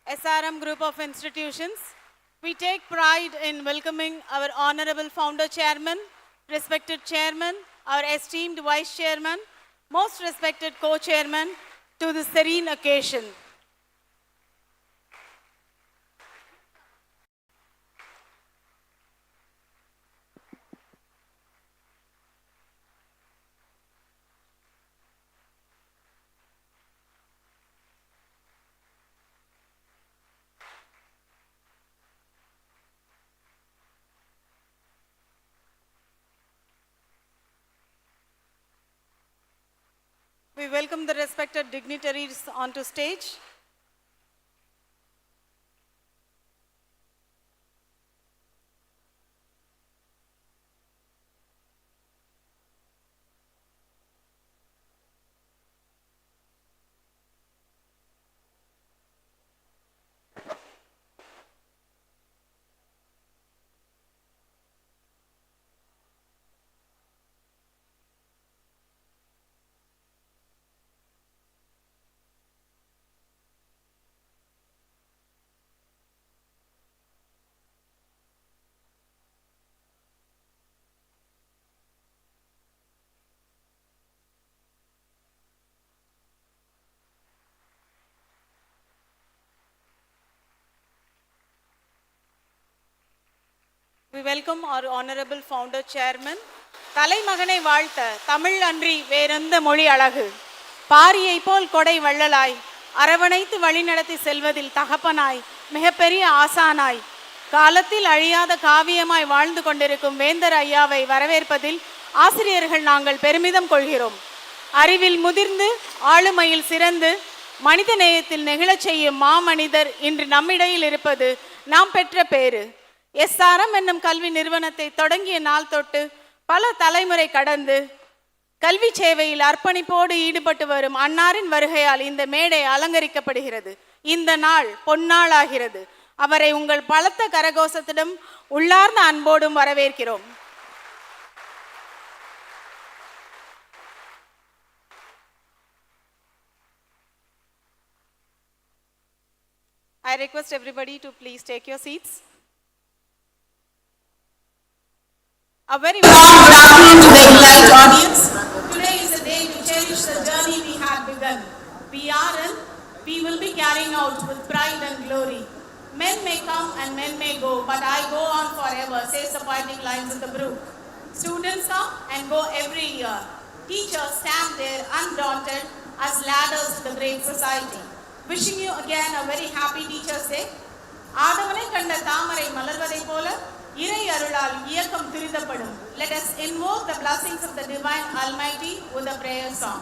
SRM group of institutions. We take pride in welcoming our Honorable Founder Chairman, respected Chairman, our esteemed Vice Chairman, most respected Co-Chairman to this serene occasion. We welcome the respected dignitaries onto stage. We welcome our Honorable Founder Chairman. தலைமகனை வாழ்த்த தமிழ் அன்றி வேறெந்த மொழி அழகு, பாரியை போல் கொடை வள்ளலாய் அரவணைத்து வழிநடத்தி செல்வதில் தகப்பனாய் மிகப்பெரிய ஆசானாய் காலத்தில் அழியாத காவியமாய் வாழ்ந்து கொண்டிருக்கும் வேந்தர் ஐயாவை வரவேற்பதில் ஆசிரியர்கள் நாங்கள் பெருமிதம் கொள்கிறோம். அறிவில் முதிர்ந்து ஆளுமையில் சிறந்து மனித நேயத்தில் நெகிழச் செய்யும் மாமனிதர் இன்று நம்மிடையில் இருப்பது நாம் பெற்ற பேறு. SRM என்னும் கல்வி நிறுவனத்தை தொடங்கிய நாள் தொட்டு பல தலைமுறை கடந்து கல்வி சேவையில் அர்ப்பணிப்போடு ஈடுபட்டு வரும் அன்னாரின் வருகையால் இந்த மேடை அலங்கரிக்கப்படுகிறது. இந்த நாள் பொன்னாள் ஆகிறது. அவரை உங்கள் பலத்த கரகோஷத்திடம் உள்ளார்ந்த அன்போடும் வரவேற்கிறோம். I request everybody to please take your seats. A very warm good afternoon to the elite audience. Today is a day to cherish the journey we had begun. We are and we will be carrying out with pride and glory. Men may come and men may go, but I go on forever, says the poetic lines of the brook. Students come and go every year. Teachers stand there undaunted as ladders to the great society. Wishing you again a very happy Teachers' Day. ஆதவனை கண்ட தாமரை மலர்வதை போல இறை அருளால் இயக்கம் துரிதப்படும். Let us invoke the blessings of the Divine Almighty with a prayer song.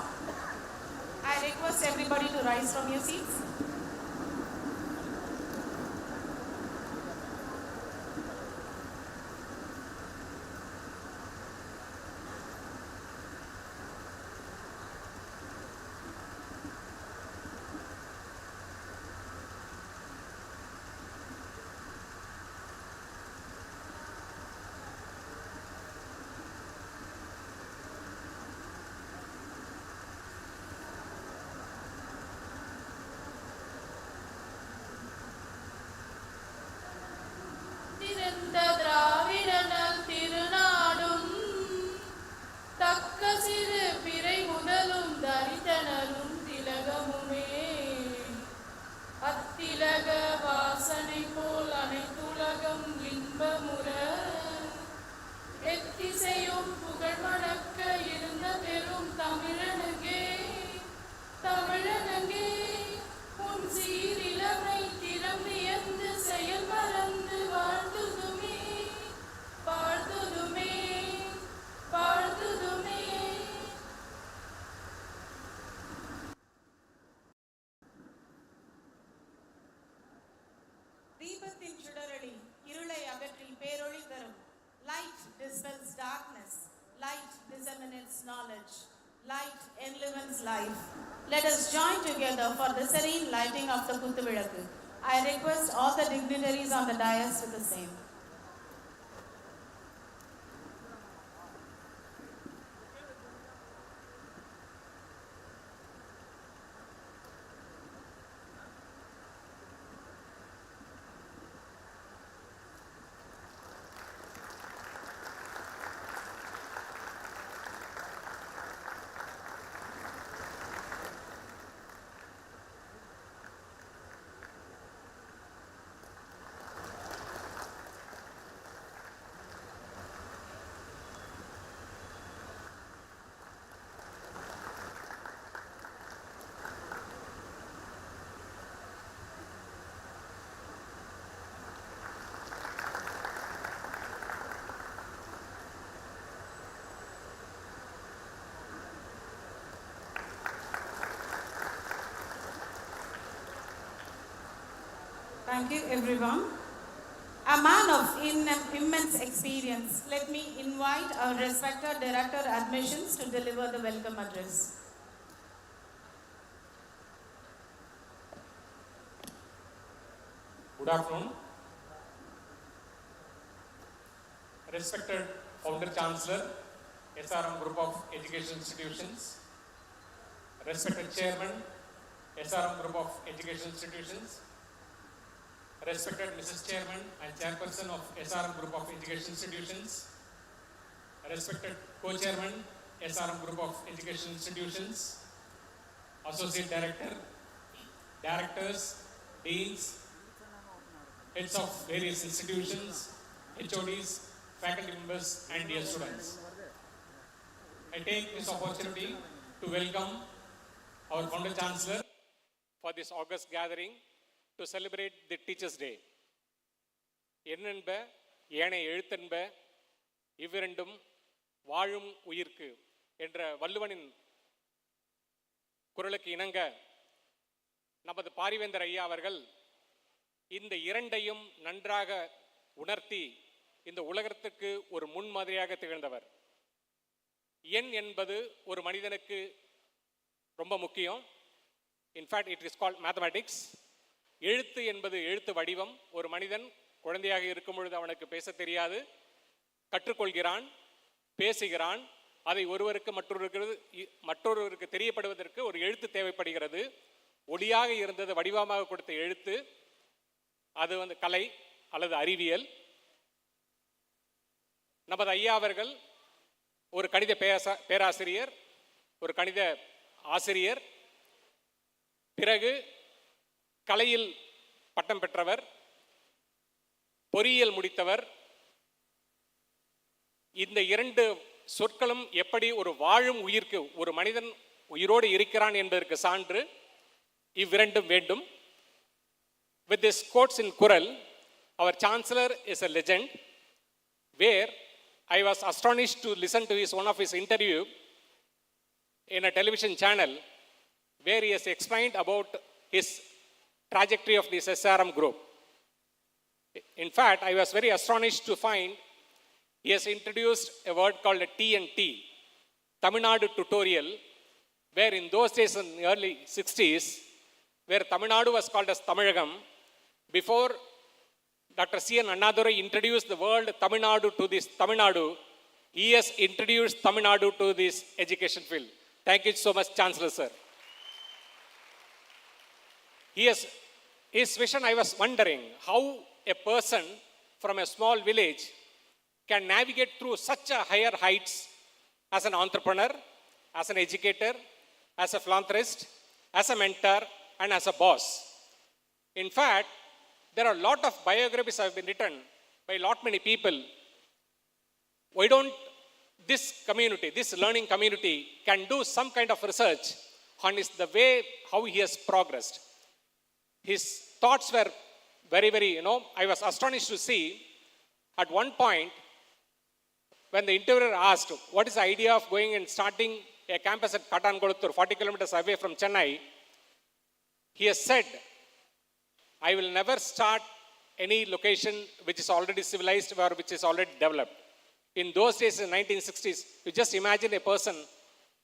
I request everybody to rise from your seats. தீபத்தின் சுடரொளி இருளை அகற்றி பேரொளி தரும். Light dispels darkness. Light disseminates knowledge. Light enlivens life. Let us join together for the serene lighting of the Kuthuvilakku. I request all the dignitaries on the dais to the same. Thank you, everyone. A man of immense experience, let me invite our respected Director Admissions to deliver the welcome address. Good afternoon. Respected Founder Chancellor, SRM Group of Education Institutions, respected Chairman, SRM Group of Education Institutions, respected Mrs. Chairman and Chairperson of SRM Group of Education Institutions, respected Co-Chairman, SRM Group of Education Institutions, Associate Director, Directors, Deans, heads of various institutions, HODs, faculty members and dear students. I take this opportunity to welcome our Founder Chancellor for this August gathering to celebrate the Teachers' Day. எண்ணென்ப ஏனை எழுத்தென்ப இவ்விரண்டும் வாழும் உயிர்க்கு என்ற வள்ளுவனின் குரலுக்கு இணங்க நமது பாரிவேந்தர் ஐயா அவர்கள் இந்த இரண்டையும் நன்றாக உணர்த்தி இந்த உலகத்திற்கு ஒரு முன்மாதிரியாக திகழ்ந்தவர். எண் என்பது ஒரு மனிதனுக்கு ரொம்ப முக்கியம். In fact it is called mathematics. எழுத்து என்பது எழுத்து வடிவம். ஒரு மனிதன் குழந்தையாக இருக்கும் பொழுது அவனுக்கு பேச தெரியாது, கற்றுக்கொள்கிறான், பேசுகிறான். அதை மற்றொருவருக்கு தெரியப்படுவதற்கு ஒரு எழுத்து தேவைப்படுகிறது. ஒளியாக இருந்தது வடிவமாக கொடுத்த எழுத்து, அது கலை அல்லது அறிவியல். நமது ஐயா அவர்கள் ஒரு கணித பேராசிரியர், ஒரு கணித ஆசிரியர், பிறகு கலையில் பட்டம் பெற்றவர், பொறியியல் முடித்தவர். இந்த இரண்டு சொற்களும் எப்படி ஒரு வாழும் உயிர்க்கு ஒரு மனிதன் உயிரோடு இருக்கிறான் என்பதற்கு சான்று இவ்விரண்டும் வேண்டும். With this quotes in Kural, our Chancellor is a legend, where I was astonished to listen to one of his interview in a television channel, where he has explained about his trajectory of this SRM group. In fact, I was very astonished to find he has introduced a word called a T&T, Tamil Nadu tutorial, where in those days in the early 60s, where Tamil Nadu was called as Tamilagam, before Dr. C.N. Annadurai introduced the word Tamil Nadu to this Tamil Nadu, he has introduced Tamil Nadu to this education field. Thank you so much, Chancellor, sir. His vision, I was wondering how a person from a small village can navigate through such a higher heights as an entrepreneur, as an educator, as a philanthropist, as a mentor, and as a boss. In fact, there are a lot of biographies have been written by a lot many people. Why don't this community, this learning community, can do some kind of research on the way how he has progressed. His thoughts were very, very, I was astonished to see at one point when the interviewer asked, what is the idea of going and starting a campus at Katankoluttur, 40 kilometers away from Chennai? He has said, I will never start any location which is already civilized or which is already developed. In those days, in the 1960s, you just imagine a person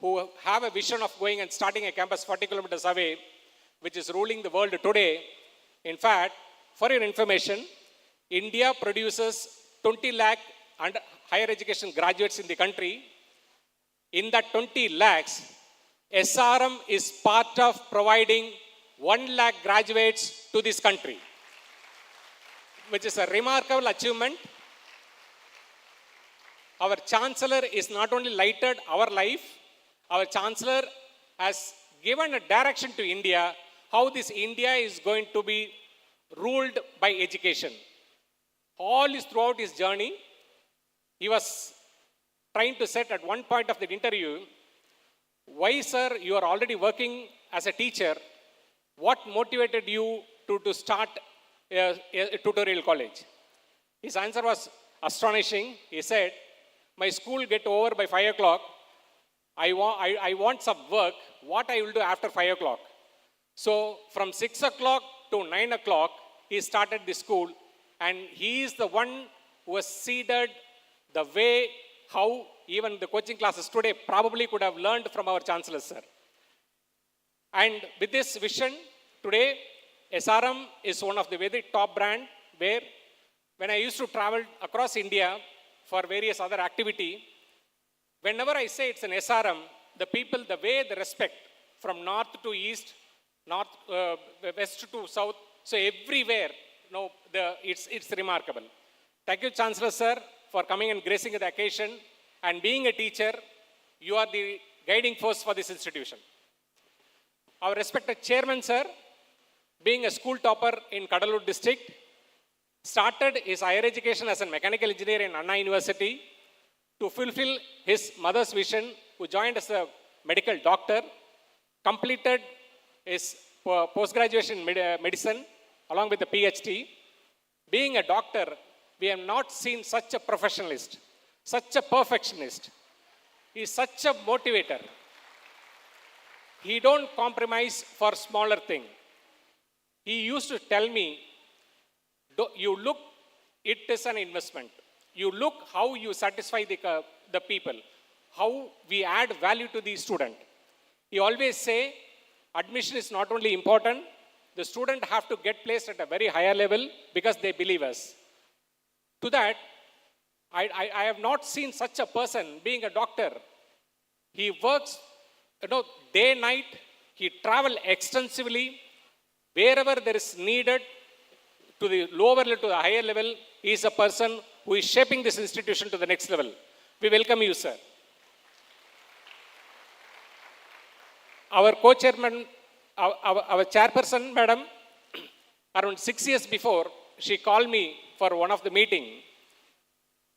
who have a vision of going and starting a campus 40 kilometers away, which is ruling the world today. In fact, for your information, India produces 20 lakh and higher education graduates in the country. In that 20 lakhs, SRM is part of providing 1 lakh graduates to this country, which is a remarkable achievement. Our Chancellor is not only lighted our life, our Chancellor has given a direction to India, how this India is going to be ruled by education. All is throughout his journey. He was trying to set at one point of the interview, why, sir, you are already working as a teacher, what motivated you to start a tutorial college? His answer was astonishing. He said, my school get over by 5 o'clock. I want some work. What I will do after 5 o'clock? So from 6 o'clock to 9 o'clock, he started the school, and he is the one who has seeded the way how even the coaching classes today probably could have learned from our chancellor, sir. And with this vision, today SRM is one of the very top brand where when I used to travel across India for various other activity, whenever I say it's an SRM, the people, the way they respect from north to east, north, west to south, so everywhere, it's remarkable. Thank you, Chancellor sir, for coming and gracing the occasion. And being a teacher, you are the guiding force for this institution. Our respected chairman sir, being a school topper in Kadalur district, started his higher education as a mechanical engineer in Anna University to fulfill his mother's vision, who joined as a medical doctor, completed his post-graduation in medicine along with the PhD. Being a doctor, we have not seen such a professionalist, such a perfectionist. He is such a motivator. He don't compromise for smaller thing. He used to tell me, you look, it is an investment. You look how you satisfy the people, how we add value to the student. He always say, admission is not only important, the student have to get placed at a very higher level because they believe us. To that, I have not seen such a person being a doctor. He works, day, night, he travel extensively, wherever there is needed, to the lower level, to the higher level, he is a person who is shaping this institution to the next level. We welcome you, sir. Our co-chairman, our chairperson, madam, around 6 years before, she called me for one of the meeting.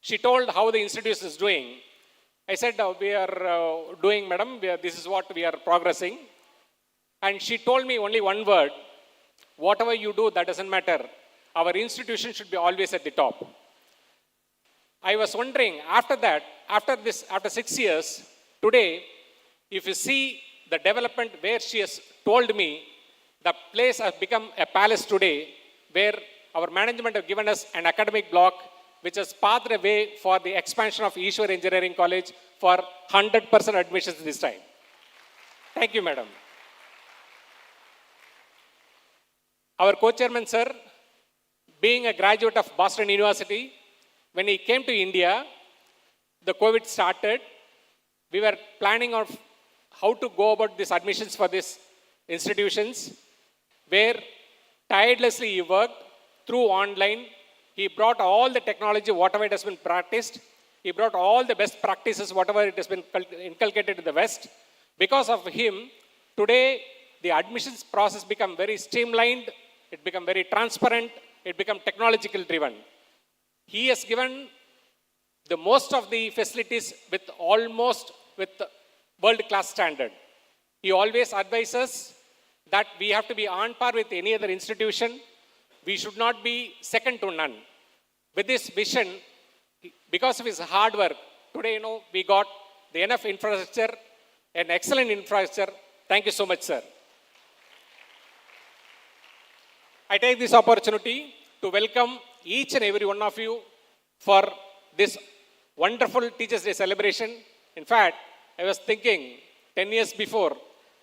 She told how the institution is doing. I said, we are doing, madam, this is what we are progressing. And she told me only one word, whatever you do, that doesn't matter. Our institution should be always at the top. I was wondering, after that, after 6 years, today, if you see the development where she has told me, the place has become a palace today, where our management have given us an academic block, which has paved the way for the expansion of Ishwar Engineering College for 100% admissions this time. Thank you, madam. Our co-chairman, sir, being a graduate of Boston University, when he came to India, the COVID started. We were planning of how to go about these admissions for these institutions, where tirelessly he worked through online. He brought all the technology, whatever it has been practiced. He brought all the best practices, whatever it has been inculcated in the West. Because of him, today, the admissions process become very streamlined, it become very transparent, it become technological driven. He has given the most of the facilities with world-class standard. He always advises that we have to be on par with any other institution. We should not be second to none. With this vision, because of his hard work, today, we got the enough infrastructure, an excellent infrastructure. Thank you so much, sir. I take this opportunity to welcome each and every one of you for this wonderful Teachers' Day celebration. In fact, I was thinking 10 years before,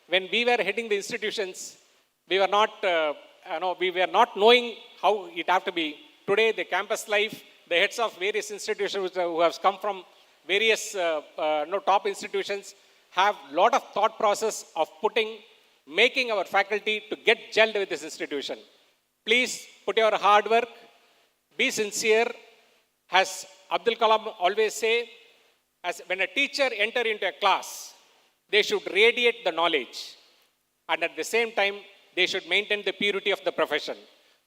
when we were heading the institutions, we were not knowing how it have to be. Today, the campus life, the heads of various institutions who have come from various top institutions have a lot of thought process of making our faculty to get gelled with this institution. Please put your hard work, be sincere. As Abdul Kalam always say, as when a teacher enter into a class, they should radiate the knowledge. And at the same time, they should maintain the purity of the profession.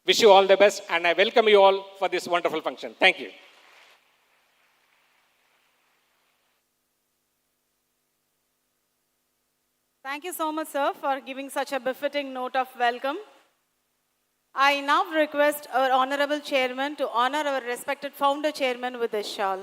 Wish you all the best, and I welcome you all for this wonderful function. Thank you. Thank you so much, sir, for giving such a befitting note of welcome. I now request our Honorable Chairman to honor our respected Founder Chairman with a shawl.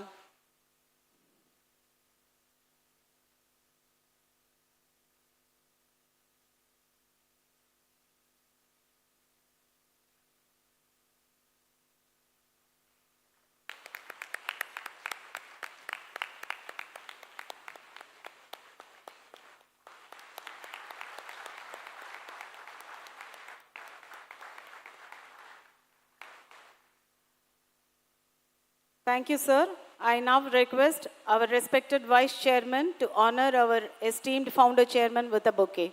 Thank you, sir. I now request our respected Vice Chairman to honor our esteemed Founder Chairman with a bouquet.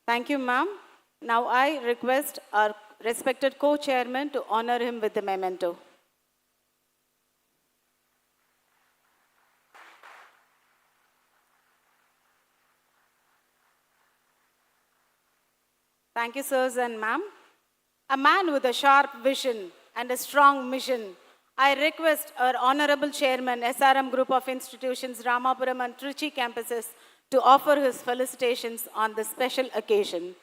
Thank you, ma'am. Now I request our respected co-chairman to honor him with the memento. Thank you, sirs and ma'am. A man with a sharp vision and a strong mission. I request our Honorable Chairman, SRM Group of Institutions, Ramapuram and Trichy campuses to offer his felicitations on this special occasion.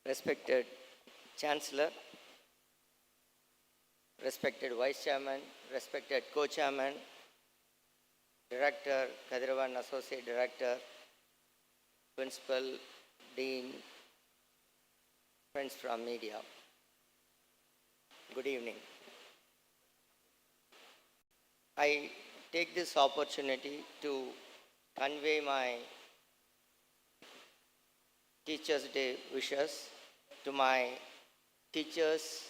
Respected Chancellor, respected Vice Chairman, respected Co-Chairman, Director, Kadiravan Associate Director, Principal, Dean, friends from media. Good evening. I take this opportunity to convey my Teachers' Day wishes to my teachers,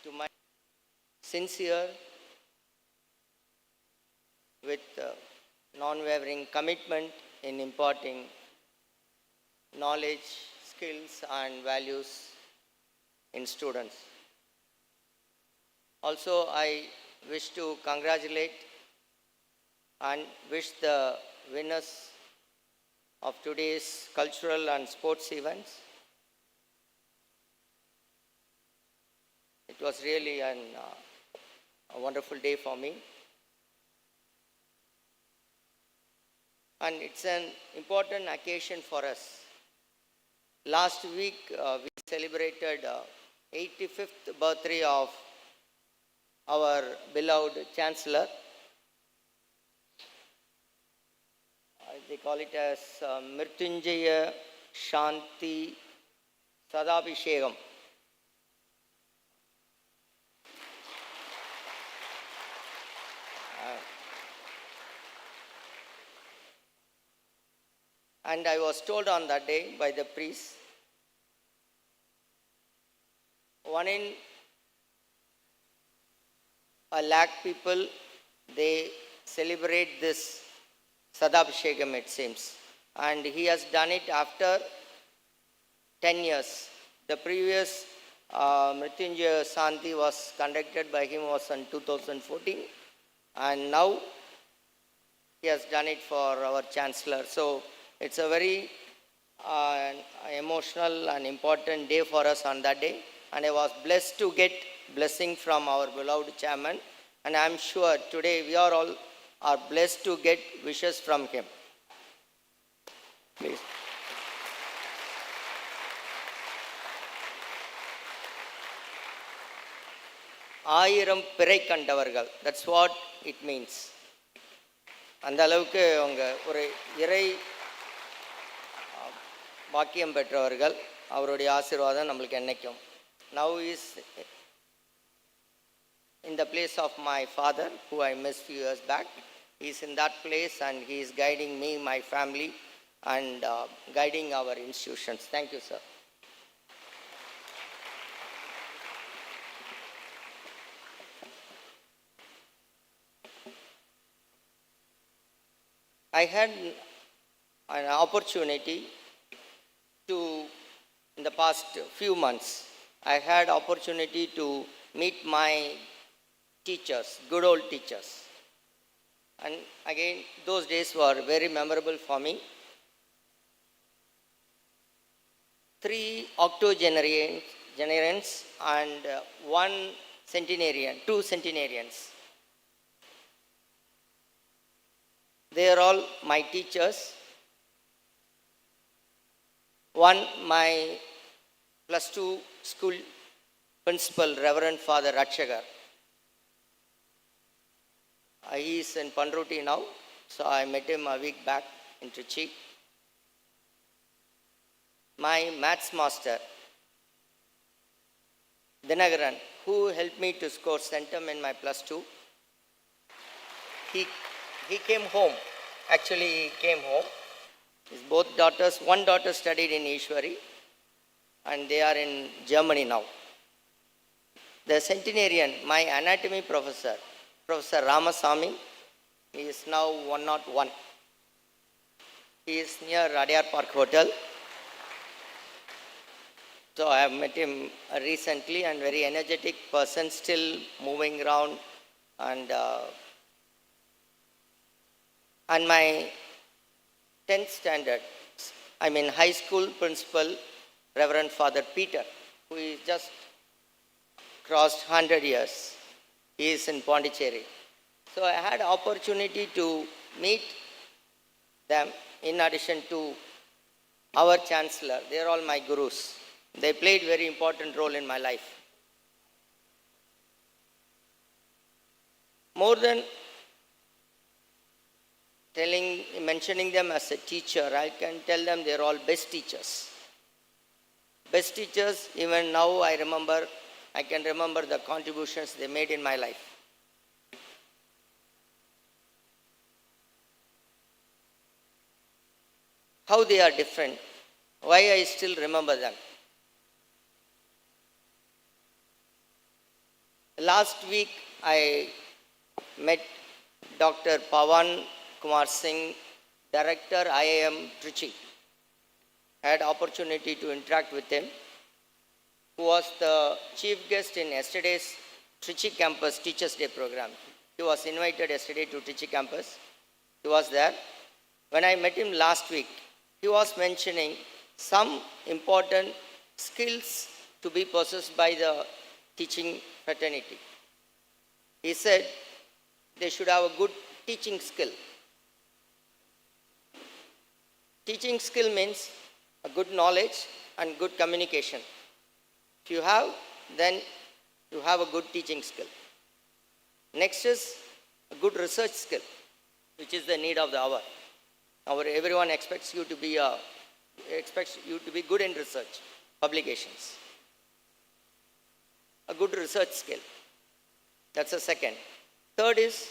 to my sincere, with non-wavering commitment in imparting knowledge, skills, and values in students. Also, I wish to congratulate and wish the winners of today's cultural and sports events. It was really a wonderful day for me. And it's an important occasion for us. Last week, we celebrated 85th birthday of our beloved Chancellor. They call it as Mrityunjaya Shanti Sadabhishegam. And I was told on that day by the priest, 1 in a lakh people, they celebrate this Sadabhishegam, it seems. And he has done it after 10 years. The previous Mrityunjaya Shanti was conducted by him was in 2014. And now he has done it for our Chancellor. So it's a very emotional and important day for us on that day. And I was blessed to get blessing from our beloved chairman. And I'm sure today we are all blessed to get wishes from him. Please. ஆயிரம் பிறை கண்டவர்கள், that's what it means. அந்த அளவுக்கு அவங்க ஒரு இறை பாக்கியம் பெற்றவர்கள். அவருடைய ஆசீர்வாதம் நம்மளுக்கு என்னைக்கும். Now is in the place of my father, who I missed few years back. He is in that place and he is guiding me, my family, and guiding our institutions. Thank you, sir. I had an opportunity to, in the past few months, I had opportunity to meet my teachers, good old teachers. And again, those days were very memorable for me. 3 octogenarians and 1 centenarian, 2 centenarians. They are all my teachers. One, my +2 school principal, Reverend Father Ratchagar. He is in Panruti now, so I met him a week back in Trichy. My maths master, Dinagaran, who helped me to score centum in my plus 2, he came home. Actually, he came home. His both daughters, one daughter studied in Ishwari, and they are in Germany now. The centenarian, my anatomy professor, Professor Ramasamy, he is now 101. He is near Adyar Park Hotel. So I have met him recently, and very energetic person, still moving around. And my 10th standard, I mean high school principal, Reverend Father Peter, who is just crossed 100 years. He is in Pondicherry. So I had opportunity to meet them in addition to our chancellor. They are all my gurus. They played very important role in my life. More than mentioning them as a teacher, I can tell them they are all best teachers. Best teachers, even now I can remember the contributions they made in my life. How they are different, why I still remember them. Last week, I met Dr. Pawan Kumar Singh, Director IIM Trichy. I had opportunity to interact with him, who was the chief guest in yesterday's Trichy campus Teachers' Day program. He was invited yesterday to Trichy campus. He was there. When I met him last week, he was mentioning some important skills to be possessed by the teaching fraternity. He said they should have a good teaching skill. Teaching skill means a good knowledge and good communication. If you have, then you have a good teaching skill. Next is a good research skill, which is the need of the hour. Everyone expects you to be good in research, publications. A good research skill. That's the second. Third is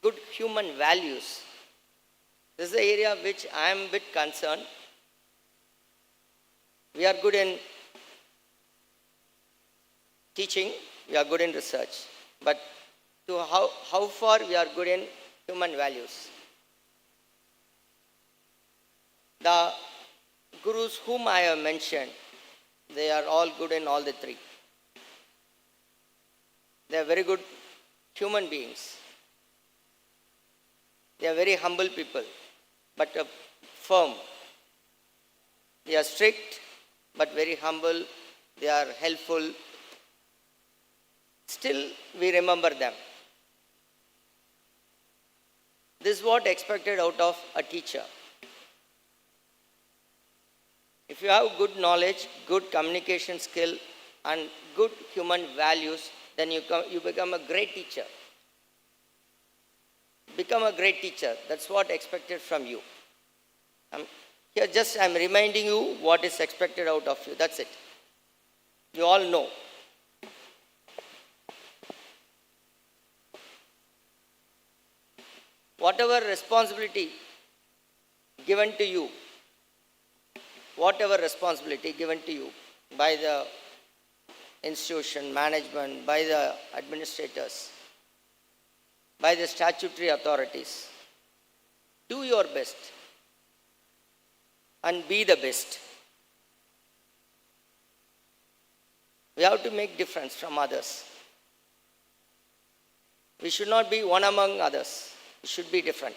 good human values. This is the area which I am a bit concerned. We are good in teaching, we are good in research, but to how far we are good in human values. The gurus whom I have mentioned, they are all good in all the three. They are very good human beings. They are very humble people, but firm. They are strict, but very humble. They are helpful. Still, we remember them. This is what expected out of a teacher. If you have good knowledge, good communication skill, and good human values, then you become a great teacher. Become a great teacher. That's what expected from you. I'm reminding you what is expected out of you. That's it. You all know. Whatever responsibility given to you by the institution, management, by the administrators, by the statutory authorities, do your best and be the best. We have to make difference from others. We should not be one among others. We should be different.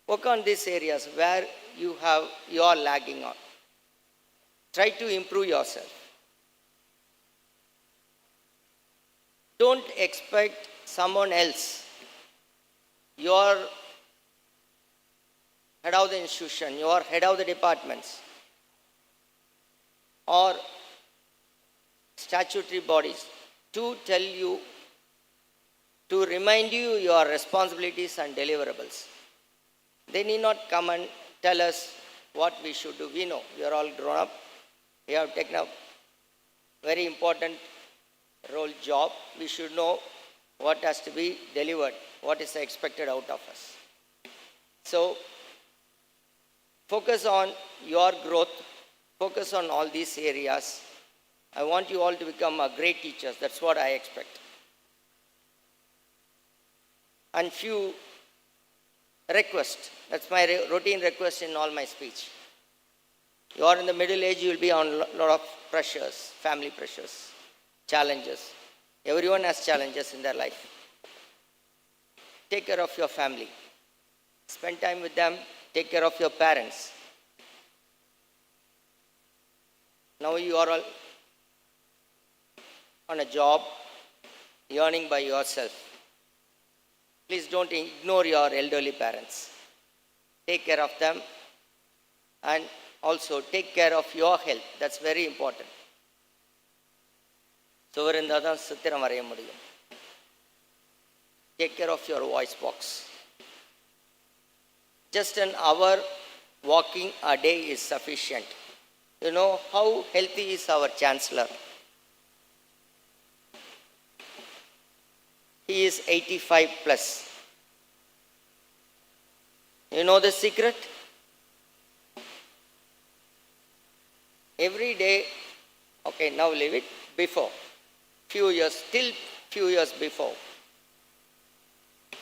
Work on these areas where you are lagging on. Try to improve yourself. Don't expect someone else. You are head of the institution, you are head of the departments, or statutory bodies to tell you to remind you your responsibilities and deliverables. They need not come and tell us what we should do. We know, we are all grown up. We have taken a very important role job. We should know what has to be delivered, what is expected out of us. So, focus on your growth, focus on all these areas. I want you all to become a great teachers. That's what I expect. And few requests. That's my routine request in all my speech. You are in the middle age, you will be on a lot of pressures, family pressures, challenges. Everyone has challenges in their life. Take care of your family. Spend time with them. Take care of your parents. Now you are all on a job, earning by yourself. Please don't ignore your elderly parents. Take care of them and also take care of your health. That's very important. Take care of your voice box. Just an hour walking a day is sufficient. You know how healthy is our Chancellor? He is 85 plus. You know the secret? Every day, okay, now leave it, before, few years, till few years before.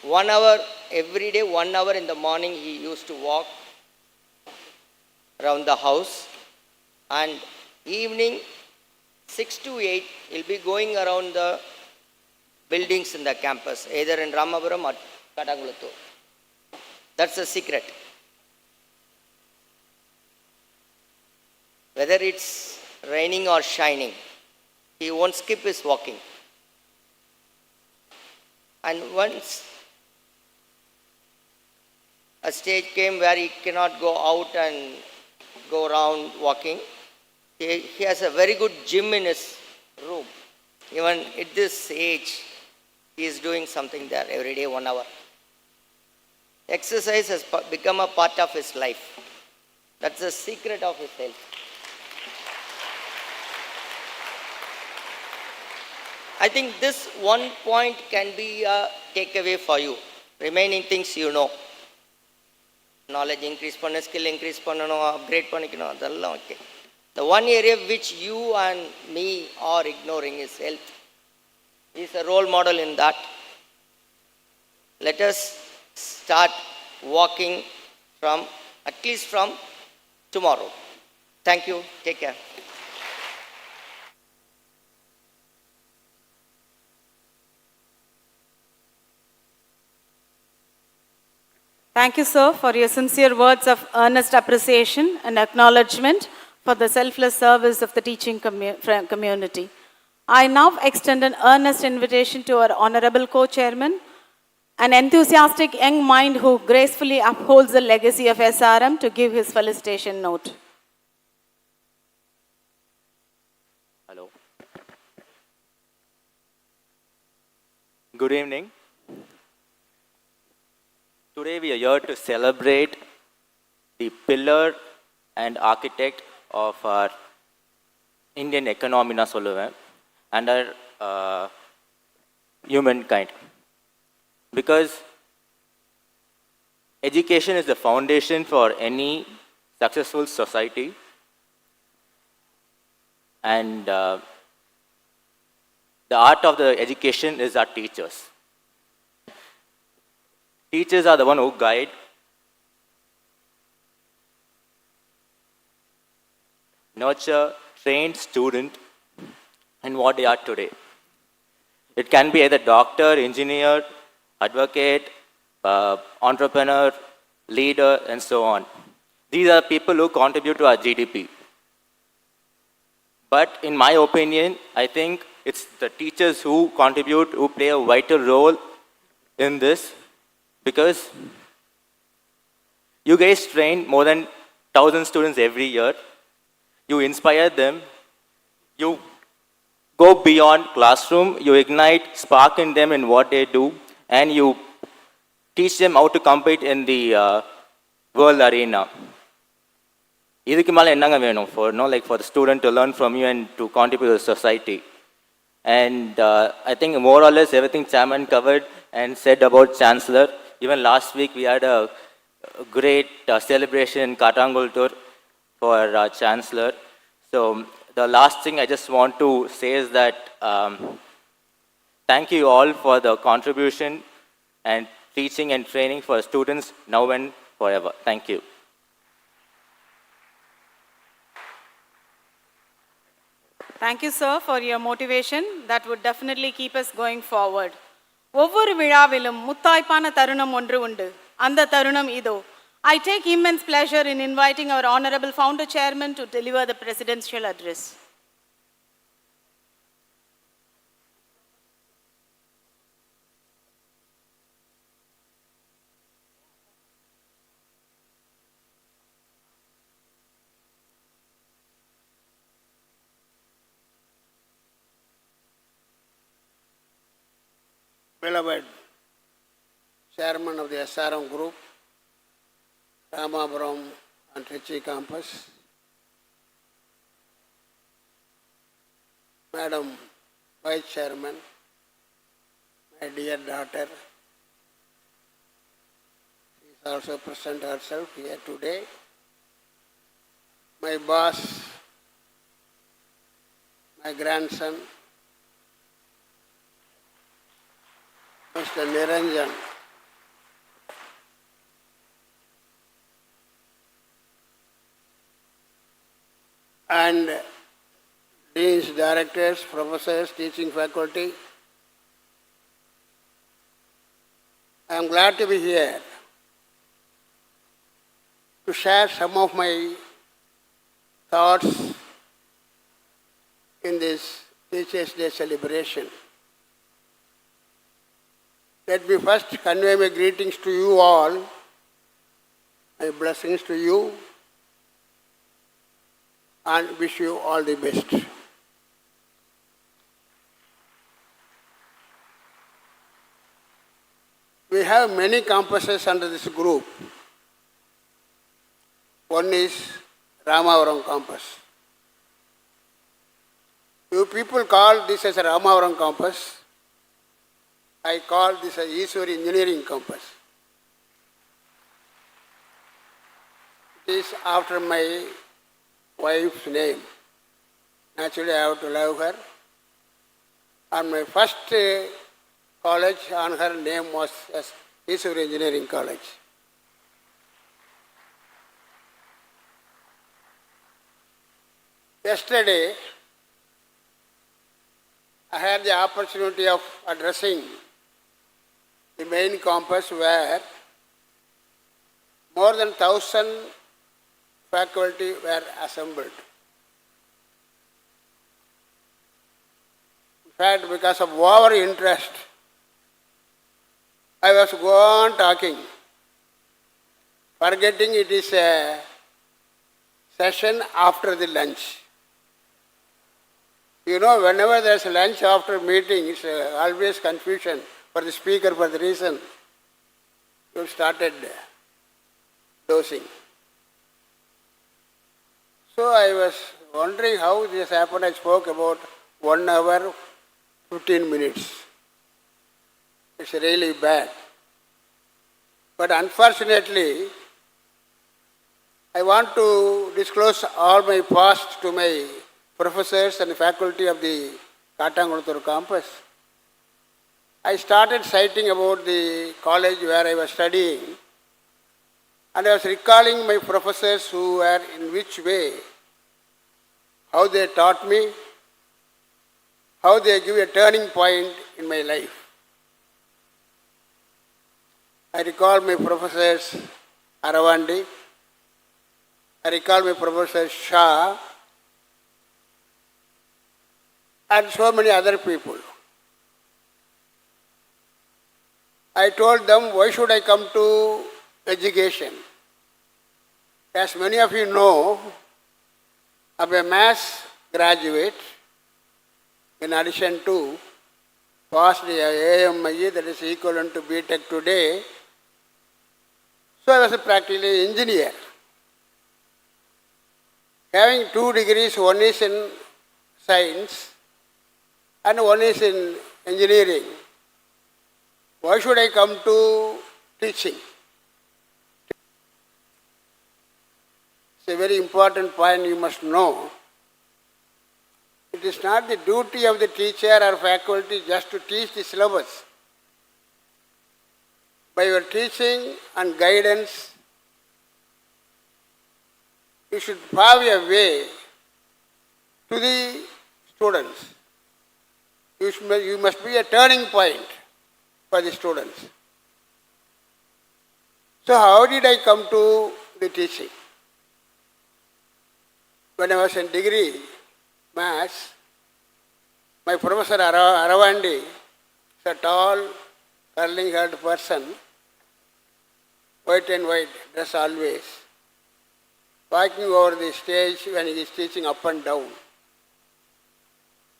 1 hour, every day, 1 hour in the morning he used to walk around the house, and evening 6 to 8 he'll be going around the buildings in the campus, either in Ramapuram or Kadanguluttur. That's the secret. Whether it's raining or shining, he won't skip his walking. And once a stage came where he cannot go out and go around walking, he has a very good gym in his room. Even at this age, he is doing something there every day, 1 hour. Exercise has become a part of his life. That's the secret of his health. I think this one point can be a takeaway for you. Remaining things you know. Knowledge increase panna, skill increase panna, upgrade pannikano, adella okay. The one area which you and me are ignoring is health. He is a role model in that. Let us start walking from, at least from tomorrow. Thank you. Take care. Thank you, sir, for your sincere words of earnest appreciation and acknowledgement for the selfless service of the teaching community. I now extend an earnest invitation to our Honorable Co-Chairman, an enthusiastic young mind who gracefully upholds the legacy of SRM, to give his felicitation note. Hello. Good evening. Today we are here to celebrate the pillar and architect of our Indian economy na solluven and our humankind. Because education is the foundation for any successful society, and the art of the education is our teachers. Teachers are the one who guide, nurture, train student in what they are today. It can be either doctor, engineer, advocate, entrepreneur, leader, and so on. These are people who contribute to our GDP. But in my opinion, I think it's the teachers who contribute, who play a vital role in this, because you guys train more than 1,000 students every year. You inspire them. You go beyond classroom, you ignite spark in them in what they do, and you teach them how to compete in the world arena. இதுக்கு மேலே என்னங்க வேணும் for like for the student to learn from you and to contribute to the society. And I think more or less everything chairman covered and said about chancellor. Even last week we had a great celebration in Katangultur for chancellor. So the last thing I just want to say is that thank you all for the contribution and teaching and training for students now and forever. Thank you. Thank you, sir, for your motivation. That would definitely keep us going forward. ஒவ்வொரு விழாவிலும் முத்தாய்ப்பான தருணம் ஒன்று உண்டு. அந்த தருணம் இதோ. I take immense pleasure in inviting our Honorable Founder Chairman to deliver the presidential address. Beloved Chairman of the SRM Group, Ramapuram and Trichy campus, Madam Vice Chairman, my dear daughter, she is also present herself here today, my boss, my grandson, Mr. Niranjan, and deans, directors, professors, teaching faculty. I am glad to be here to share some of my thoughts in this Teachers' Day celebration. Let me first convey my greetings to you all, my blessings to you, and wish you all the best. We have many campuses under this group. One is Ramapuram campus. You people call this as a Ramapuram campus. I call this a Iswari Engineering campus. It is after my wife's name. Naturally, I have to love her. And my first college on her name was Iswari Engineering College. Yesterday, I had the opportunity of addressing the main campus where more than 1,000 faculty were assembled. In fact, because of our interest, I was going on talking, forgetting it is a session after the lunch. You know, whenever there is lunch after meeting, it's always confusion for the speaker for the reason you started dosing. So I was wondering how this happened. I spoke about 1 hour, 15 minutes. It's really bad. But unfortunately, I want to disclose all my past to my professors and faculty of the Katangultur campus. I started citing about the college where I was studying, and I was recalling my professors who were in which way, how they taught me, how they give a turning point in my life. I recall my professors Aravandi, I recall my professor Shah, and so many other people. I told them, why should I come to education? As many of you know, I'm a maths graduate, in addition to passed the AMIE, that is equivalent to BTech today. So I was a practically engineer. Having 2 degrees, one is in science and one is in engineering. Why should I come to teaching? It's a very important point you must know. It is not the duty of the teacher or faculty just to teach the syllabus. By your teaching and guidance, you should pave a way to the students. You must be a turning point for the students. So how did I come to the teaching? When I was in degree maths, my professor Aravandi is a tall, curling-haired person, white and white, dress always, walking over the stage when he is teaching up and down.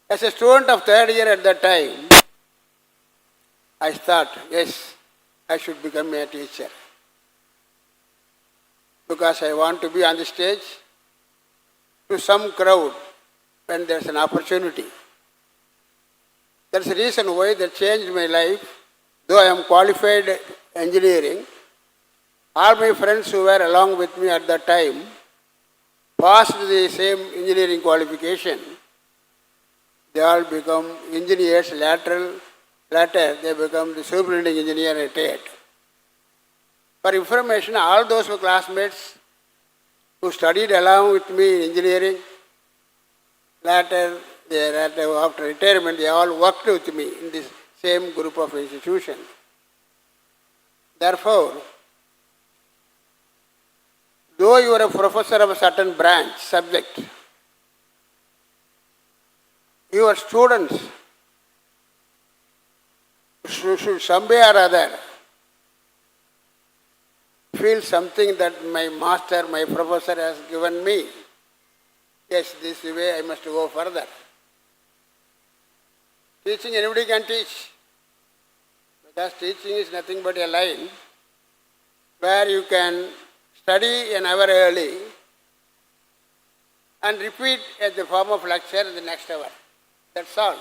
As a student of 3rd year at that time, I thought, yes, I should become a teacher. Because I want to be on the stage to some crowd when there's an opportunity. That's the reason why that changed my life. Though I am qualified engineering, all my friends who were along with me at that time passed the same engineering qualification. They all become engineers. Later they become the superintending engineer retired. For information, all those were classmates who studied along with me in engineering. Later, after retirement, they all worked with me in this same group of institutions. Therefore, though you are a professor of a certain branch, subject, your students should some way or other feel something that my master, my professor has given me. Yes, this is the way I must go further. Teaching, anybody can teach. Because teaching is nothing but a line where you can study an hour early and repeat as the form of lecture in the next hour. That's all.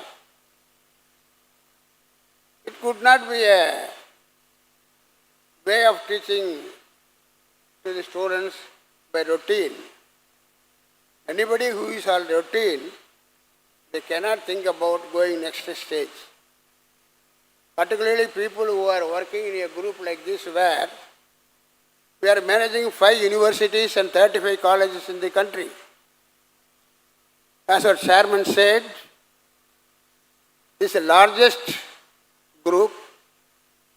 It could not be a way of teaching to the students by routine. Anybody who is on routine, they cannot think about going next stage. Particularly people who are working in a group like this where we are managing 5 universities and 35 colleges in the country. As our chairman said, this is the largest group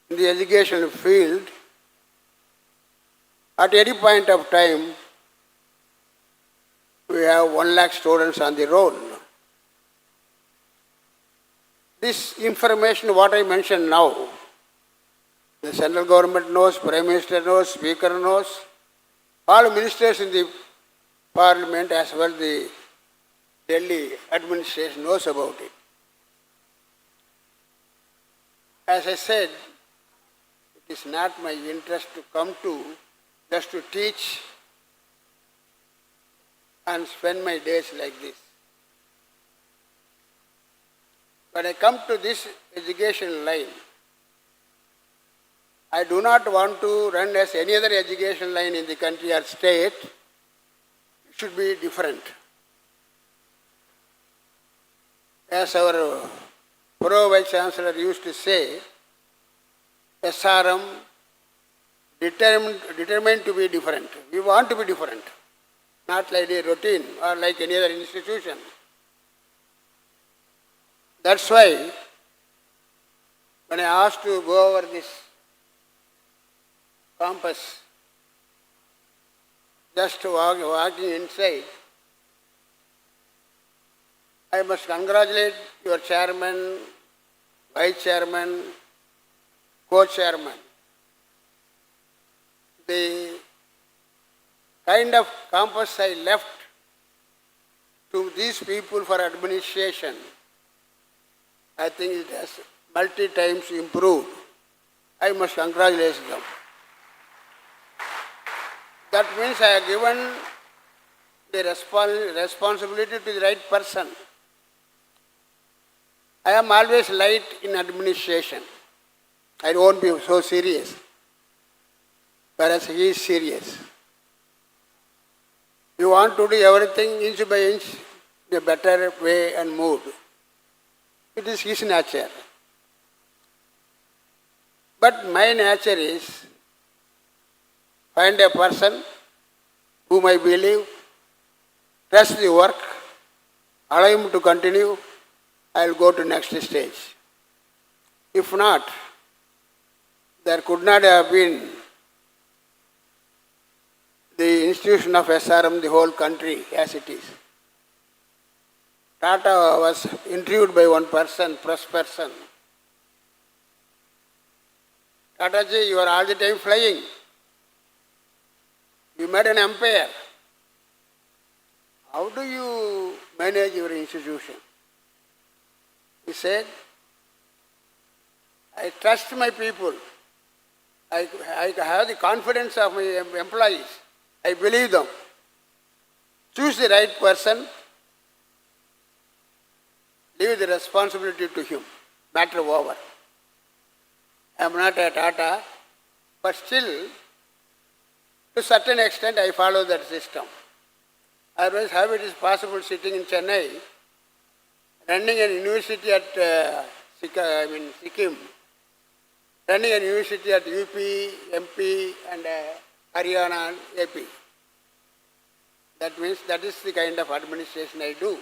in the educational field. At any point of time, we have 1 lakh students on the roll. This information, what I mentioned now, the central government knows, Prime Minister knows, Speaker knows, all ministers in the Parliament as well the Delhi administration knows about it. As I said, it is not my interest to come to just to teach and spend my days like this. When I come to this education line, I do not want to run as any other education line in the country or state. It should be different. As our Pro Vice Chancellor used to say, SRM determined to be different. We want to be different, not like a routine or like any other institution. That's why when I asked to go over this campus, just walking inside, I must congratulate your chairman, vice chairman, co-chairman. The kind of campus I left to these people for administration I think it has multi-times improved. I must congratulate them. That means I have given the responsibility to the right person. I am always light in administration. I won't be so serious, whereas he is serious. You want to do everything inch by inch in a better way and mood. It is his nature. But my nature is find a person whom I believe, trust the work, allow him to continue, I will go to next stage. If not, there could not have been the institution of SRM, the whole country as it is. Tata was interviewed by one person, press person. Tataji, you are all the time flying. You made an empire. How do you manage your institution? He said, I trust my people. I have the confidence of my employees. I believe them. Choose the right person. Leave the responsibility to him. Matter over. I am not a Tata, but still, to a certain extent, I follow that system. Otherwise, how it is possible sitting in Chennai, running an university at Sikkim, running an university at UP, MP, and Haryana, and AP. That means that is the kind of administration I do.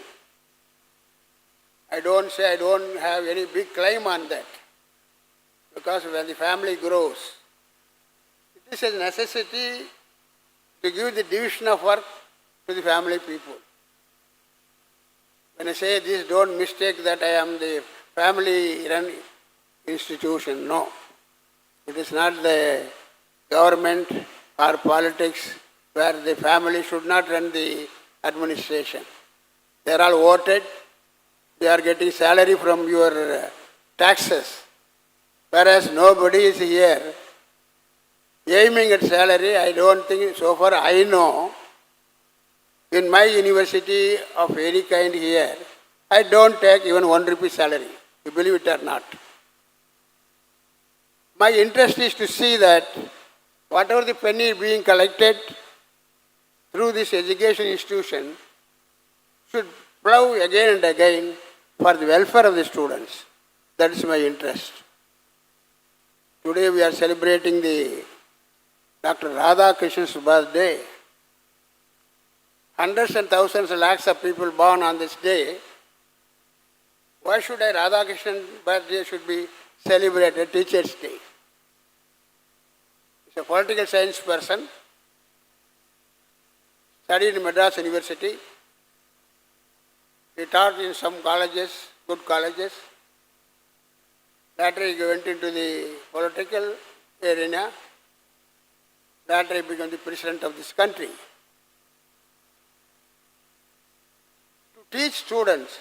I don't say I don't have any big claim on that. Because when the family grows, it is a necessity to give the division of work to the family people. When I say this, don't mistake that I am the family-run institution. No. It is not the government or politics where the family should not run the administration. They are all voted. They are getting salary from your taxes. Whereas nobody is here aiming at salary. I don't think, so far I know, in my university of any kind here, I don't take even 1 rupee salary, you believe it or not. My interest is to see that whatever the penny being collected through this education institution should plow again and again for the welfare of the students. That is my interest. Today we are celebrating the Dr. Radhakrishnan's birthday. Hundreds and thousands, lakhs of people born on this day. Why should a Radhakrishnan birthday should be celebrated Teachers' Day? He's a political science person, studied in Madras University. He taught in some colleges, good colleges. Later he went into the political arena. Later he became the president of this country. To teach students,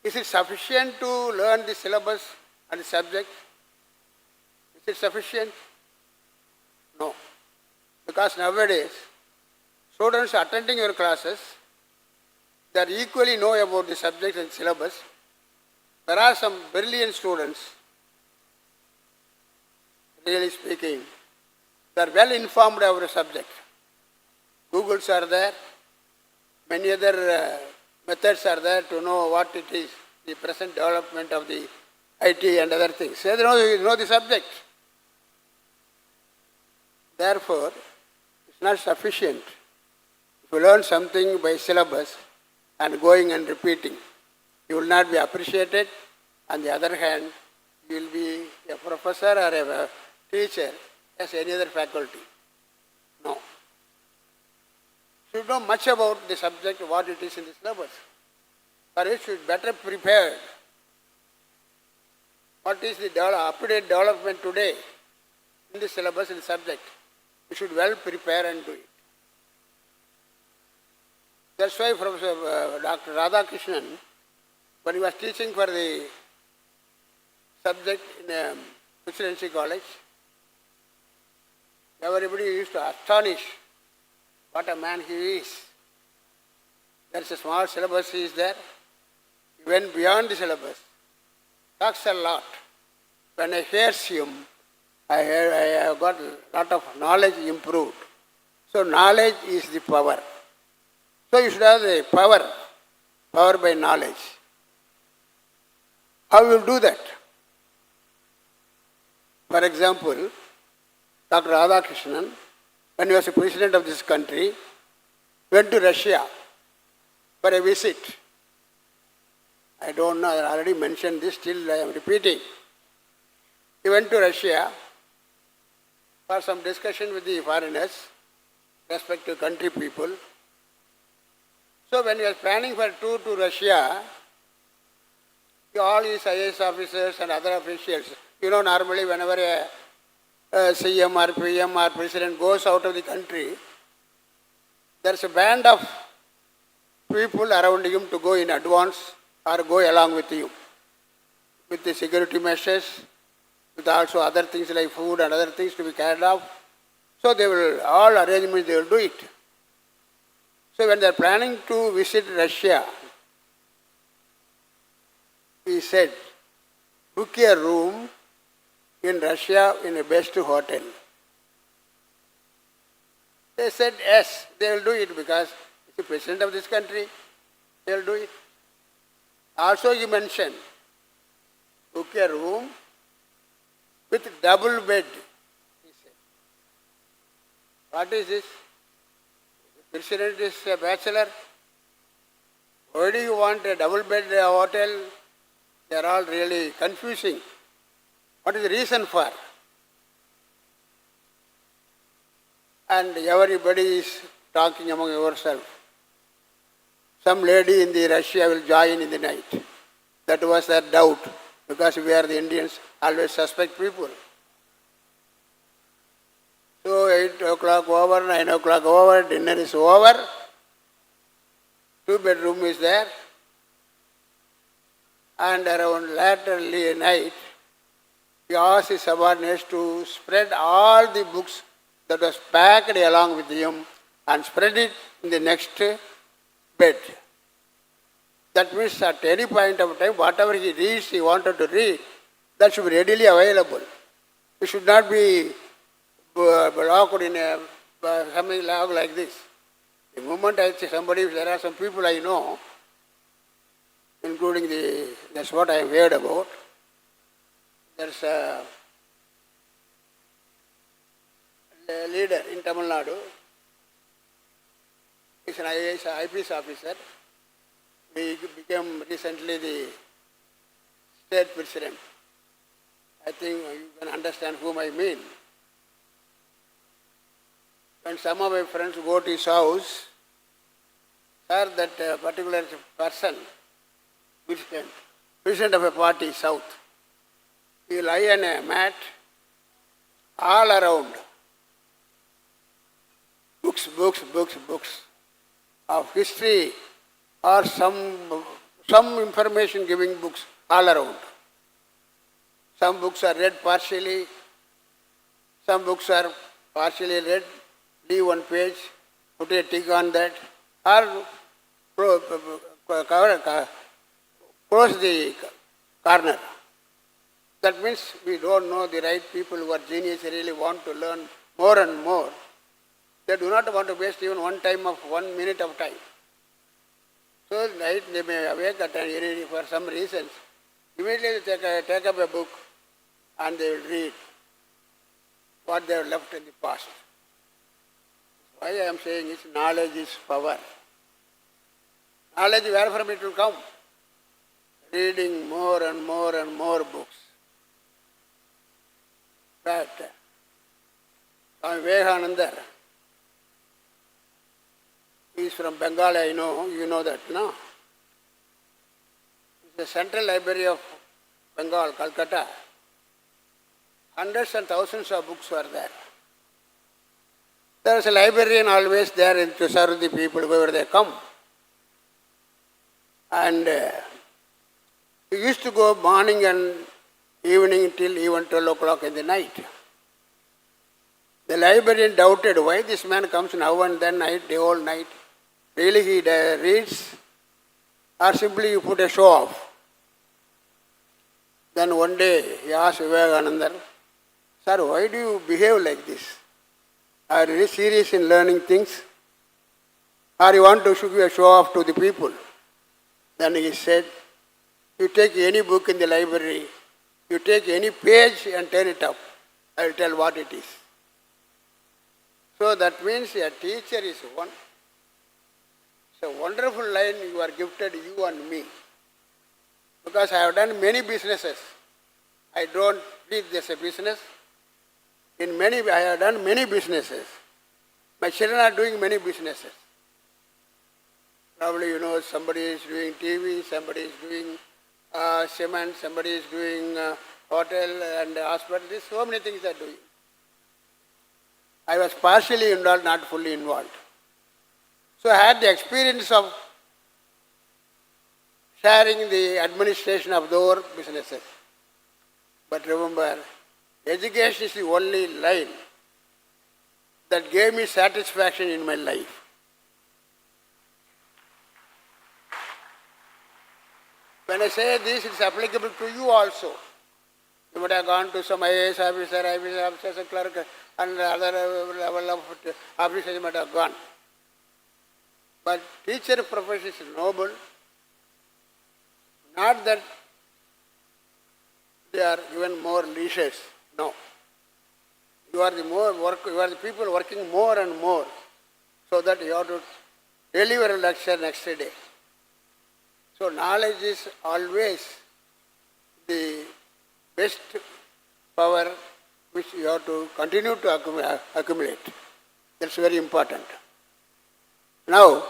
is it sufficient to learn the syllabus and the subject? Is it sufficient? No. Because nowadays, students attending your classes, they are equally know about the subject and syllabus. There are some brilliant students, really speaking, they are well informed about the subject. Googles are there, many other methods are there to know what it is, the present development of the IT and other things. They know the subject. Therefore, it's not sufficient if you learn something by syllabus and going and repeating. You will not be appreciated. On the other hand, you will be a professor or a teacher as any other faculty. No. You should know much about the subject, what it is in the syllabus. For it should be better prepared. What is the up-to-date development today in the syllabus and the subject? You should well prepare and do it. That's why Professor Dr. Radhakrishnan when he was teaching for the subject in a presidency college, everybody used to astonish what a man he is. There is a small syllabus he is there. He went beyond the syllabus. Talks a lot. When I hear him, I have got a lot of knowledge improved. So knowledge is the power. So you should have the power by knowledge. How will you do that? For example, Dr. Radhakrishnan, when he was the president of this country, went to Russia for a visit. I don't know, I already mentioned this, still I am repeating. He went to Russia for some discussion with the foreigners, respective country people. So when he was planning for a tour to Russia, all his IAS officers and other officials, normally whenever a CM or PM or president goes out of the country, there's a band of people around him to go in advance or go along with you, with the security measures, with also other things like food and other things to be carried out. So they will, all arrangements they will do it. So when they are planning to visit Russia, he said, book a room in Russia in a best hotel. They said yes, they will do it because he's the president of this country, they will do it. Also he mentioned, book a room with double bed, he said. What is this? The president is a bachelor. Why do you want a double bed hotel? They are all really confusing. What is the reason for? And everybody is talking among yourself. Some lady in the Russia will join in the night. That was their doubt, because we are the Indians, always suspect people. So 8 o'clock over, 9 o'clock over, dinner is over. 2-bedroom is there. And around laterly night, he asked his subordinates to spread all the books that was packed along with him and spread it in the next bed. That means at any point of time, whatever he reads, he wanted to read, that should be readily available. It should not be locked in a something like this. The moment I see somebody, there are some people I know, including that's what I heard about. There's a leader in Tamil Nadu. He's an IPS officer. He became recently the state president. I think you can understand whom I mean. When some of my friends go to his house, sir, that particular person, president of a party, South, he will lie on a mat, all around, books of history or some information giving books all around. Some books are read partially, some books are partially read, leave one page, put a tick on that, or close the corner. That means we don't know the right people who are genius, really want to learn more and more. They do not want to waste even 1 minute of time. So night they may awake at for some reasons. Immediately they take up a book and they will read what they have left in the past. Why I am saying is knowledge is power. Knowledge, where from it will come? Reading more and more and more books. But Swami Vivekananda, he is from Bengal, I know, you know that, no? It's the Central Library of Bengal, Calcutta. Hundreds and thousands of books were there. There is a librarian always there to serve the people wherever they come. And He used to go morning and evening till even 12 o'clock in the night. The librarian doubted why this man comes now and then night, the whole night. Really he reads or simply you put a show off. Then one day he asked Vivekananda, Sir, why do you behave like this? Are you really serious in learning things? Or you want to show off to the people? Then he said, you take any book in the library, you take any page and turn it up. I will tell what it is. So that means a teacher is one. It's a wonderful line you are gifted, you and me. Because I have done many businesses. I don't treat this a business. I have done many businesses. My children are doing many businesses. Probably somebody is doing TV, somebody is doing cement, somebody is doing hotel and hospital. There's so many things they are doing. I was partially involved, not fully involved. So I had the experience of sharing the administration of their businesses. But remember, education is the only line that gave me satisfaction in my life. When I say this, it's applicable to you also. You might have gone to some IAS officer, IPS officer, clerk, and other level of officers you might have gone. But teacher profession is noble. Not that they are given more leisures. No. You are the people working more and more, so that you have to deliver a lecture next day. So knowledge is always the best power which you have to continue to accumulate. That's very important. Now,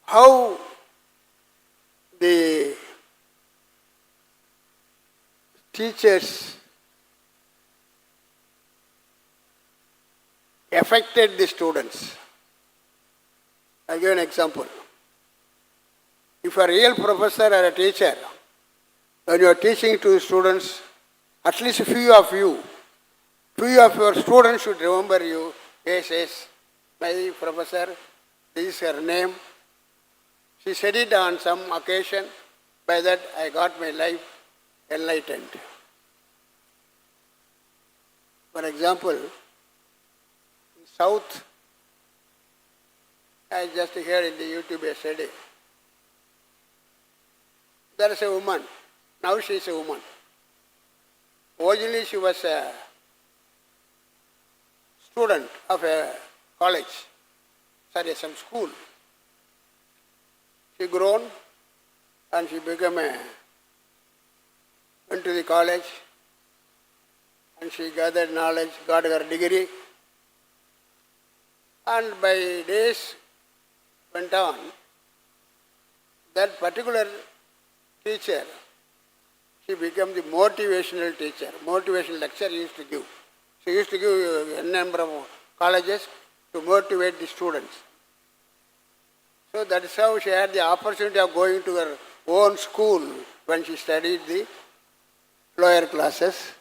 how the teachers affected the students. I'll give an example. If a real professor or a teacher, when you are teaching to students, at least few of your students should remember you. Yes, my professor, this is her name. She said it on some occasion. By that, I got my life enlightened. For example, in South, I just heard in the YouTube yesterday, there is a woman. Now she is a woman. Originally she was a student of a college, some school. She grown and she went to the college and she gathered knowledge, got her degree. And by days went on, that particular teacher, she became the motivational teacher. Motivational lecture he used to give. She used to give a number of colleges to motivate the students. So that is how she had the opportunity of going to her own school when she studied the lower classes.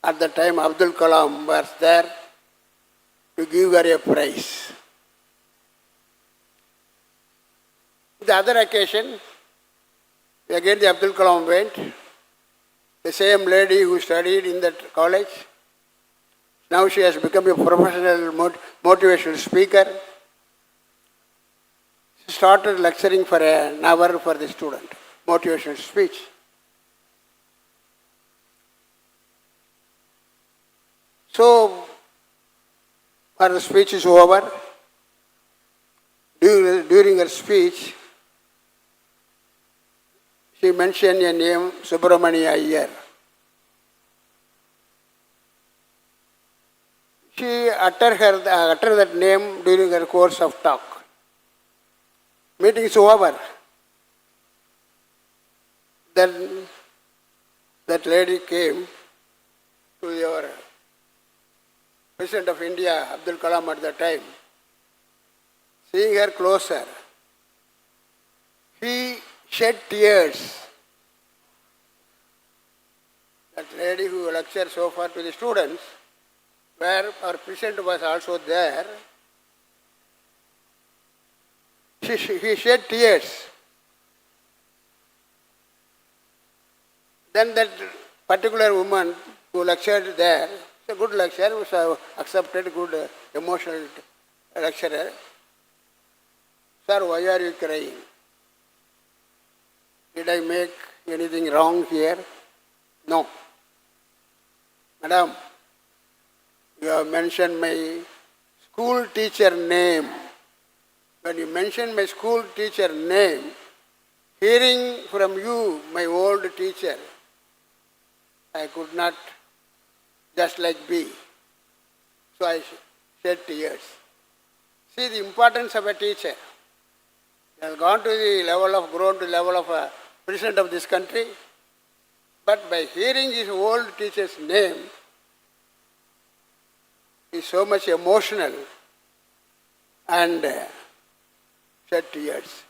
At the time, Abdul Kalam was there to give her a prize. The other occasion, again the Abdul Kalam went. The same lady who studied in that college, now she has become a professional motivational speaker. She started lecturing for an hour for the student, motivational speech. So, her speech is over. During her speech, she mentioned a name, Subramania Iyer. She uttered that name during her course of talk. Meeting is over. Then that lady came to your President of India, Abdul Kalam at the time. Seeing her closer, he shed tears. That lady who lectured so far to the students, where our president was also there, he shed tears. Then that particular woman who lectured there, it's a good lecturer, was accepted, good emotional lecturer. Sir, why are you crying? Did I make anything wrong here? No. Madam, you have mentioned my school teacher name. When you mentioned my school teacher name, hearing from you, my old teacher, I could not just like be. So I shed tears. See the importance of a teacher. He has gone to the level of, grown to the level of a president of this country, but by hearing his old teacher's name, he is so much emotional and shed tears.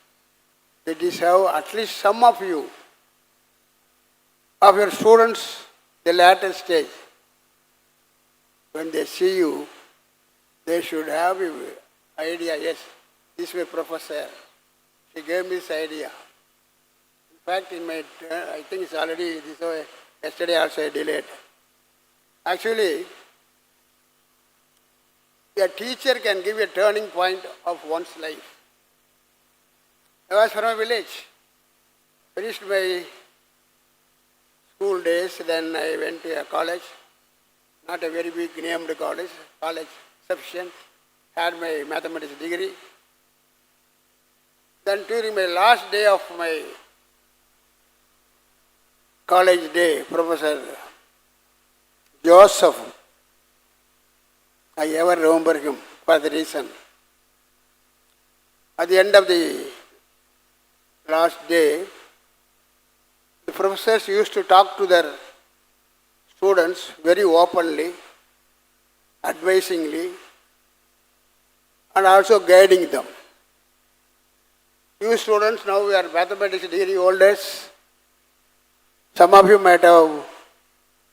That is how at least some of you, of your students, the latter stage, when they see you, they should have an idea, yes, this way professor, she gave me this idea. In fact, in my, I think it's already, this way, yesterday also I delayed. Actually, a teacher can give a turning point of one's life. I was from a village, finished my school days, then I went to a college, not a very big named college, college sufficient, had my mathematics degree. Then during my last day of my college day, Professor Joseph, I ever remember him for the reason. At the end of the last day, the professors used to talk to their students very openly, advisingly, and also guiding them. You students, now we are mathematics degree holders. Some of you might have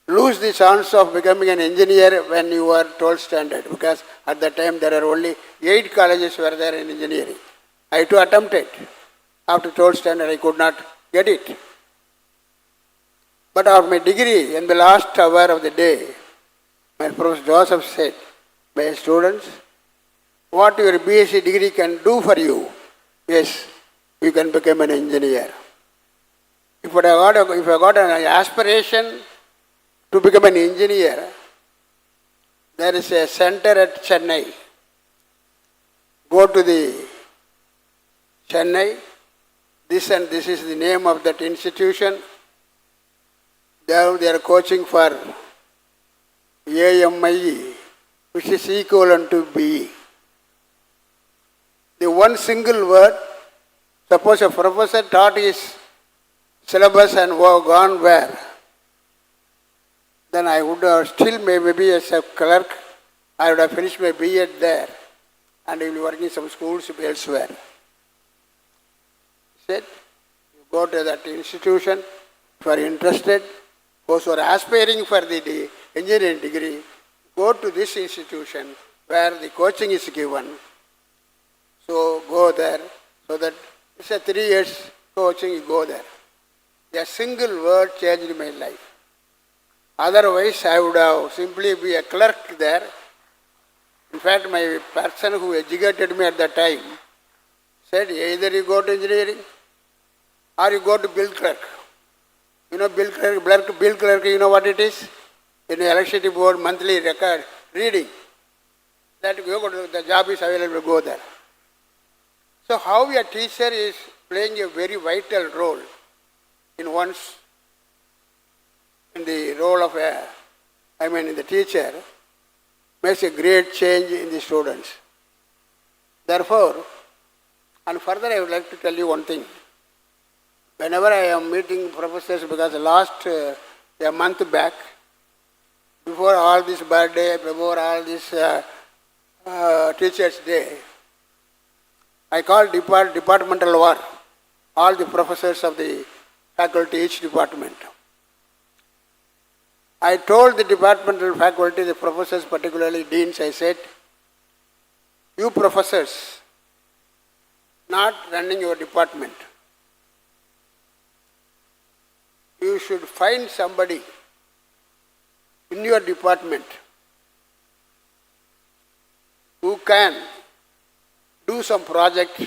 lose the chance of becoming an engineer when you were 12th standard, because at that time there are only 8 colleges were there in engineering. I too attempted. After 12th standard I could not get it. But of my degree, in the last hour of the day, my Professor Joseph said, my students, what your BSc degree can do for you, yes, you can become an engineer. If I got an aspiration to become an engineer, there is a center at Chennai. Go to the Chennai, this and this is the name of that institution. They are coaching for AMIE, which is equivalent to BE. The one single word, suppose a professor taught his syllabus and gone where, then I would have still maybe as a clerk, I would have finished my B.Ed there and I will be working in some schools elsewhere. He said, you go to that institution, if you are interested, those who are aspiring for the engineering degree, go to this institution where the coaching is given. So go there, so that it's a 3 years coaching, you go there. A single word changed my life. Otherwise, I would have simply be a clerk there. In fact, my person who educated me at that time said, either you go to engineering or you go to bill clerk. You know bill clerk, you know what it is? In the electricity board monthly record reading. That you go to, the job is available, go there. So how a teacher is playing a very vital role in the role of in the teacher, makes a great change in the students. Therefore, and further I would like to tell you one thing. Whenever I am meeting professors, because last a month back, before all this birthday, before all this Teachers' Day, I called departmental war. all the professors of the faculty, each department. I told the departmental faculty, the professors, particularly deans, I said, you professors, not running your department, you should find somebody in your department who can do some project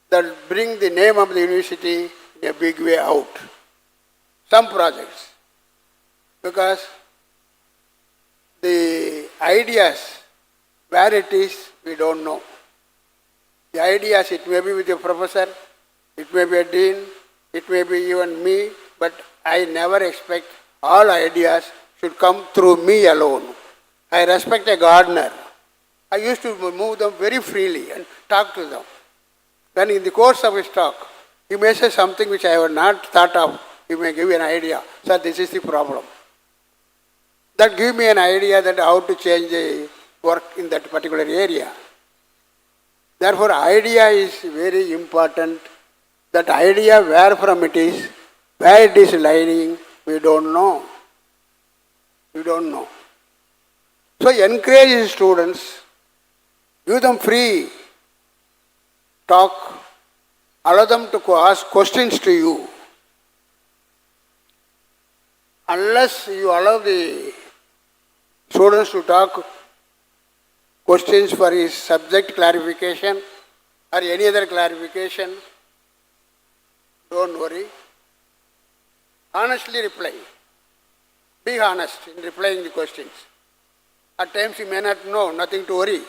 that will bring the name of the university in a big way out. Some projects. Because the ideas, where it is, we don't know. The ideas, it may be with a professor, it may be a dean, it may be even me, but I never expect all ideas should come through me alone. I respect a gardener. I used to move them very freely and talk to them. Then in the course of his talk, he may say something which I have not thought of. He may give you an idea. Sir, this is the problem. That give me an idea that how to change the work in that particular area. Therefore, idea is very important. That idea, where from it is, where it is lying, we don't know. We don't know. So encourage students, give them free talk, allow them to ask questions to you. Unless you allow the students to talk questions for his subject clarification or any other clarification, don't worry. Honestly reply. Be honest in replying the questions. At times you may not know, nothing to worry.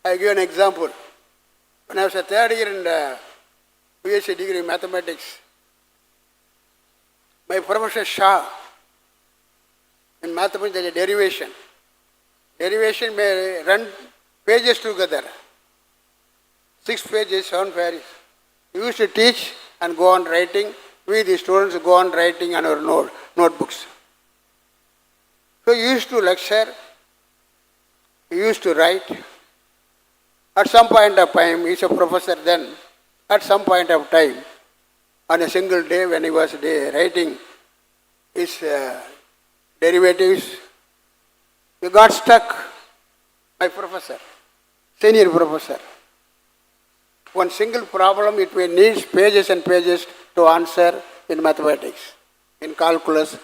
I give an example. When I was a third year in the PhD degree in mathematics, my professor Shah, in mathematics there is a derivation. Derivation may run pages together. 6 pages, 7 pages. We used to teach and go on writing. We, the students, go on writing on our notebooks. So he used to lecture, he used to write. At some point of time, he is a professor then, at some point of time, on a single day when he was writing his derivatives, he got stuck, my professor, senior professor. One single problem, it may need pages and pages to answer in mathematics, in calculus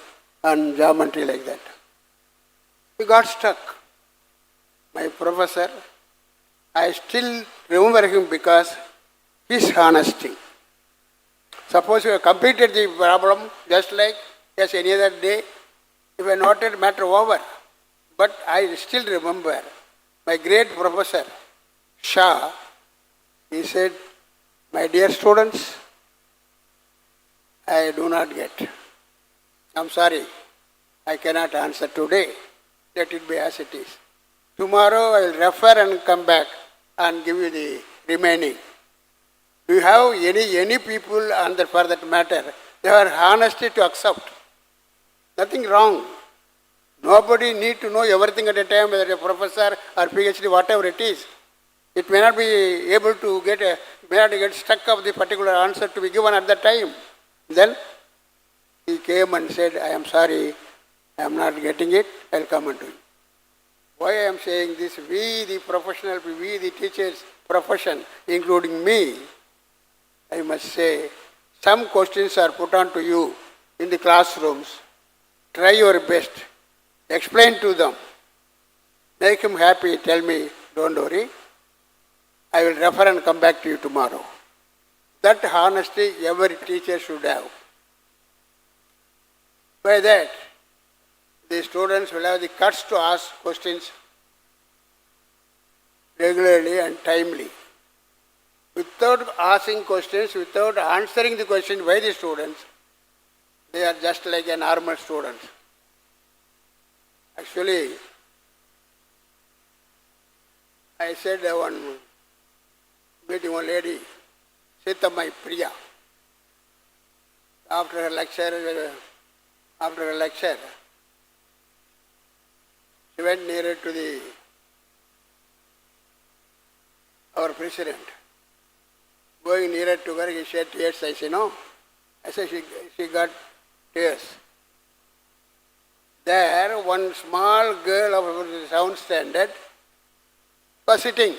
and geometry like that. He got stuck. My professor, I still remember him because his honesty. Suppose you have completed the problem just like as any other day, if I noted matter over. But I still remember my great professor, Shah, he said, my dear students, I do not get. I'm sorry, I cannot answer today. Let it be as it is. Tomorrow I will refer and come back and give you the remaining. Do you have any people for that matter? They are honesty to accept. Nothing wrong. Nobody need to know everything at a time, whether a professor or PhD, whatever it is. It may not be able to may not get stuck of the particular answer to be given at that time. Then he came and said, I am sorry, I am not getting it, I will come and do it. Why I am saying this? We the professional, we the teachers profession, including me, I must say, some questions are put on to you in the classrooms. Try your best. Explain to them. Make him happy. Tell me, don't worry. I will refer and come back to you tomorrow. That honesty every teacher should have. By that, the students will have the guts to ask questions regularly and timely. Without asking questions, without answering the question by the students, they are just like a normal student. Actually, I said one meeting one lady, Sitamai Priya, after a lecture, she went nearer to our president. going nearer to her, he shed tears. I say, no. I said, she got tears. There, one small girl of about the sound standard was sitting,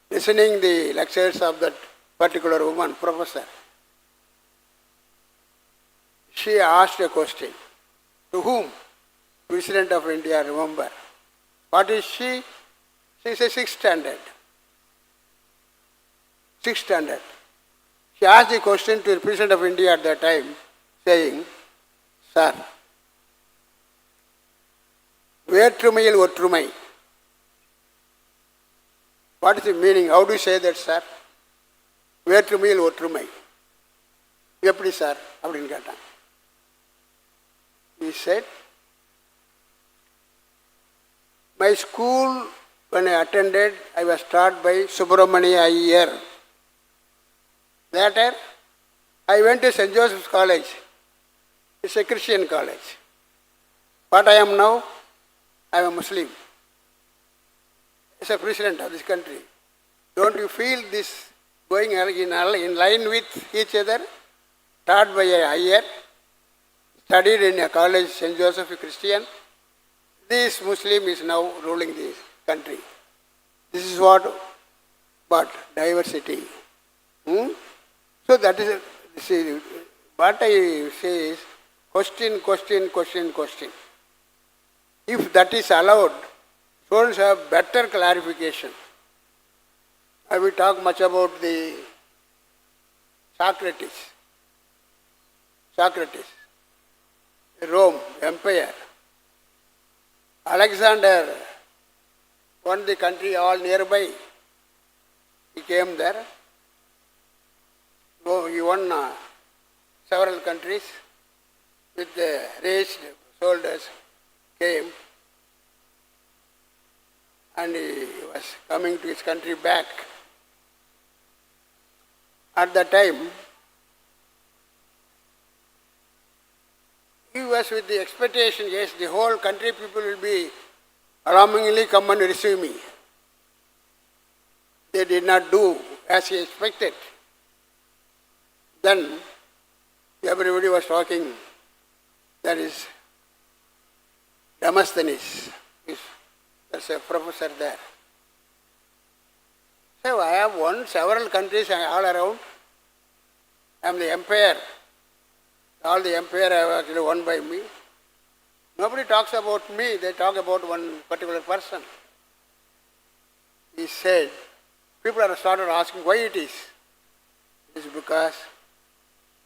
listening the lectures of that particular woman, professor. She asked a question. To whom? President of India, remember. What is she? She is a sixth standard. Sixth standard. She asked the question to the President of India at that time, saying, Sir, வேற்றுமையில் ஒற்றுமை. What is the meaning? How do you say that, sir? வேற்றுமையில் ஒற்றுமை. எப்படி sir அப்படின்னு கேட்டான். He said, my school, when I attended, I was taught by Subramania Iyer. Later, I went to St. Joseph's College. It's a Christian college. What I am now? I am a Muslim. As a president of this country. Don't you feel this going in line with each other? Taught by a higher, studied in a college, St. Joseph Christian. This Muslim is now ruling this country. This is what diversity. So that is, see, what I say is question. If that is allowed, students have better clarification. I will talk much about the Socrates, Rome, empire. Alexander won the country all nearby. He came there. So he won several countries with raised shoulders. Came and he was coming to his country back. At that time, he was with the expectation, yes, the whole country people will be alarmingly come and receive me. They did not do as he expected. Then everybody was talking, that is Demosthenes, there's a professor there. So I have won several countries all around. I am the empire. All the empire I have actually won by me. Nobody talks about me, they talk about one particular person. He said, people are started asking why it is. It is because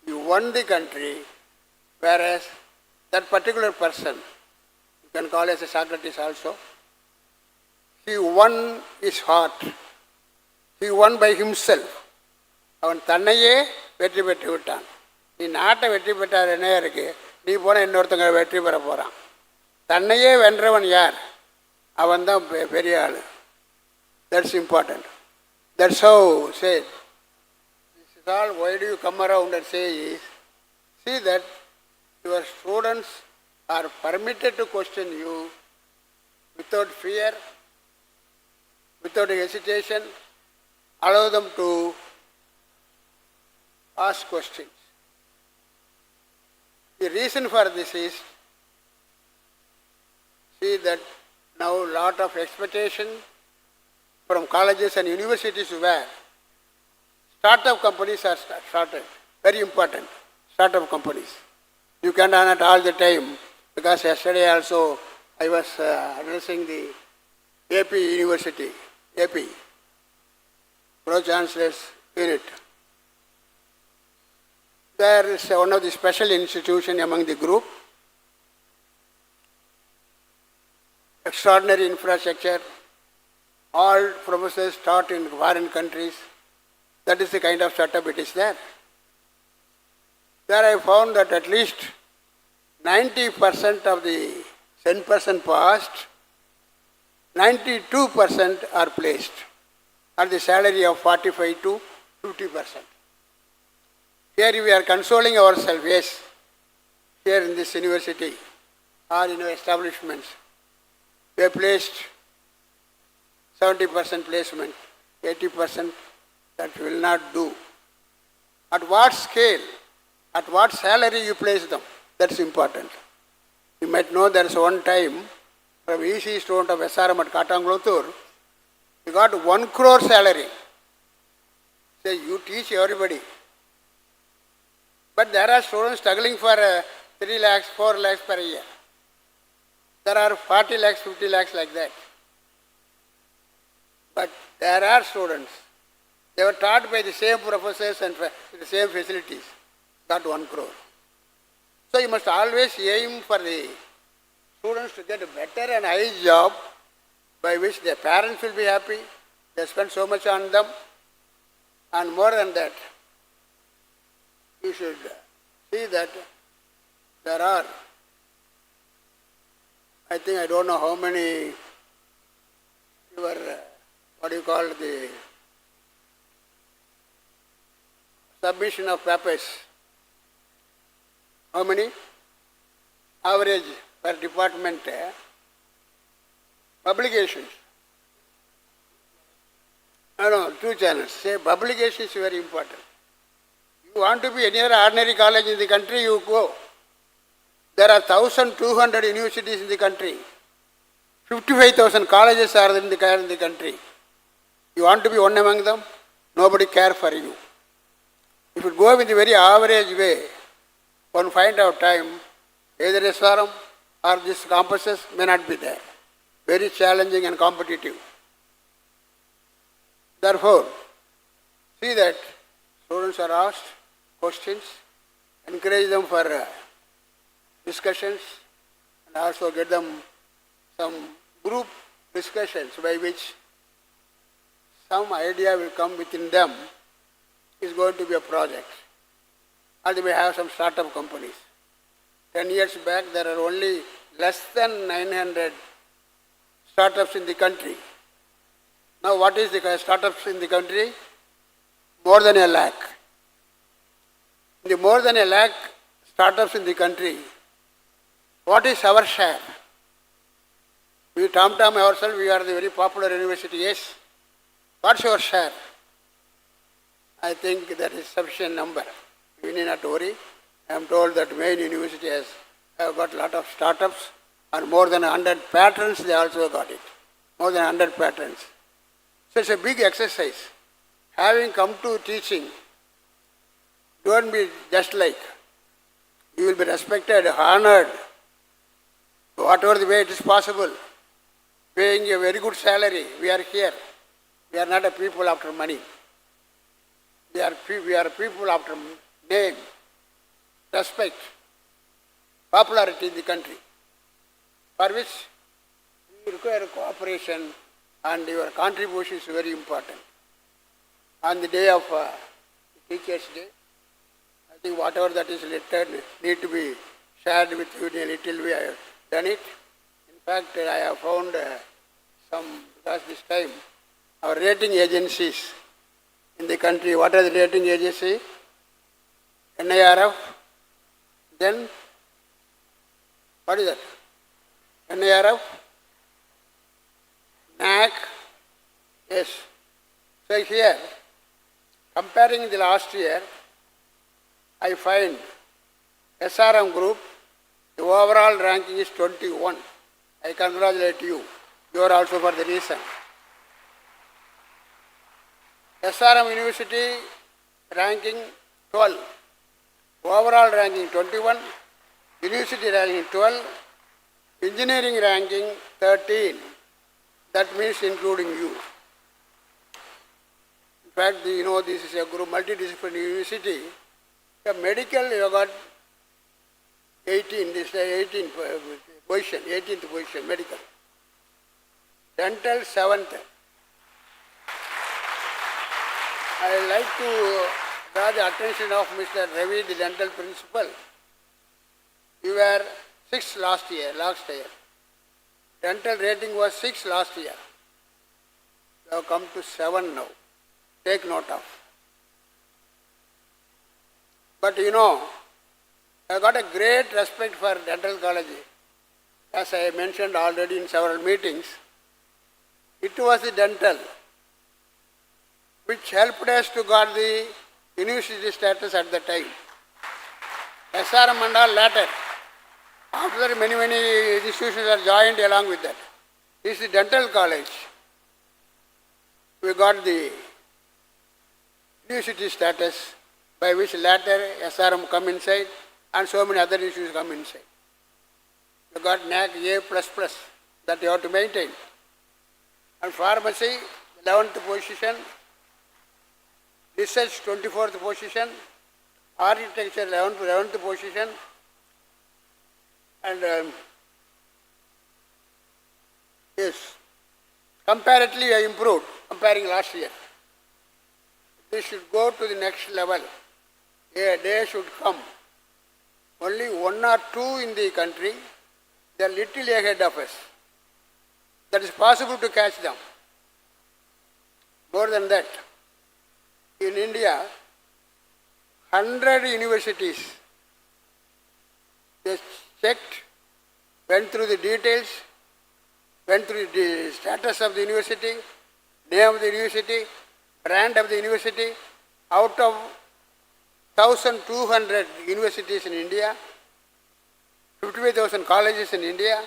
you won the country, whereas that particular person, you can call as a Socrates also, he won his heart. He won by himself. அவன் தன்னையே வெற்றி பெற்று விட்டான். நீ நாட்டை வெற்றி பெற்றார் என்ன இருக்கு, நீ போன இன்னொருத்தங்க வெற்றி பெற போகிறான். தன்னையே வென்றவன் யார்? அவன் தான் பெரிய ஆள். That's important. That's how said. This is all, why do you come around and say is, see that your students are permitted to question you without fear, without hesitation. Allow them to ask questions. The reason for this is, see that now lot of expectation from colleges and universities where startup companies are started. Very important, startup companies. You cannot all the time, because yesterday also I was addressing the AP University, AP, Pro-Chancellor's Unit. There is one of the special institutions among the group. Extraordinary infrastructure. All professors taught in foreign countries. That is the kind of setup it is there. There I found that at least 90% of the 10% passed, 92% are placed at the salary of 45 to 50%. Here we are consoling ourselves, yes, here in this university or in our establishments, we have placed 70% placement, 80%, that will not do. At what scale, at what salary you place them, that's important. You might know there is one time from EC student of SRM at Katanglotur, he got 1 crore salary. Say, you teach everybody. But there are students struggling for 3 lakhs, 4 lakhs per year. There are 40 lakhs, 50 lakhs like that. But there are students, they were taught by the same professors and the same facilities, got 1 crore. So you must always aim for the students to get a better and high job by which their parents will be happy, they spend so much on them, and more than that, you should see that there are, I think I don't know how many your, what do you call the submission of papers. How many? Average per department, publications. No, 2 channels. Say publication is very important. You want to be any other ordinary college in the country, you go. There are 1,200 universities in the country. 55,000 colleges are in the country. You want to be one among them? Nobody cares for you. If you go with a very average way, one find out time, either SRM or these campuses may not be there. Very challenging and competitive. Therefore, see that students are asked questions, encourage them for discussions, and also get them some group discussions by which some idea will come within them, is going to be a project. Or they may have some startup companies. 10 years back, there are only less than 900 startups in the country. Now, what is the startups in the country? More than 1 lakh. In the more than 1 lakh startups in the country, what is our share? We tom ourselves, we are the very popular university, yes. What's your share? I think that is sufficient number. We need not worry. I am told that main university has got a lot of startups and more than 100 patents they also got it. More than 100 patents. So it's a big exercise. Having come to teaching, don't be just like. You will be respected, honored, whatever the way it is possible. Paying a very good salary. We are here. We are not a people after money. We are people after name, respect, popularity in the country, for which you require cooperation and your contribution is very important. On the day of Teachers' Day, I think whatever that is written need to be shared with you in a little way. I have done it. In fact, I have found because this time, our rating agencies in the country, what are the rating agencies? NIRF, then what is that? NIRF, NAC, yes. So here, comparing the last year, I find SRM group, the overall ranking is 21. I congratulate you. You are also for the reason. SRM University ranking 12. Overall ranking 21. University ranking 12. Engineering ranking 13. That means including you. In fact, you know, this is a group multidisciplinary university. The medical, you got 18, this is 18th position, medical. Dental, 7th. I would like to draw the attention of Mr. Ravi, the dental principal. You were 6 last year. Dental rating was 6 last year. You have come to 7 now. Take note of. But you know, I got a great respect for dental college. As I mentioned already in several meetings, it was the dental which helped us to got the university status at the time. SRM and all later. After many institutions are joined along with that. This is dental college. We got the university status by which later SRM come inside and so many other institutions come inside. We got NAC A++, that you have to maintain. And pharmacy, 11th position, research 24th position, architecture 11th position, and yes, comparatively I improved comparing last year. This should go to the next level. A day should come. Only one or two in the country, they are little ahead of us. That is possible to catch them. More than that, in India, 100 universities, they checked, went through the details, went through the status of the university, name of the university, brand of the university. Out of 1,200 universities in India, 55,000 colleges in India,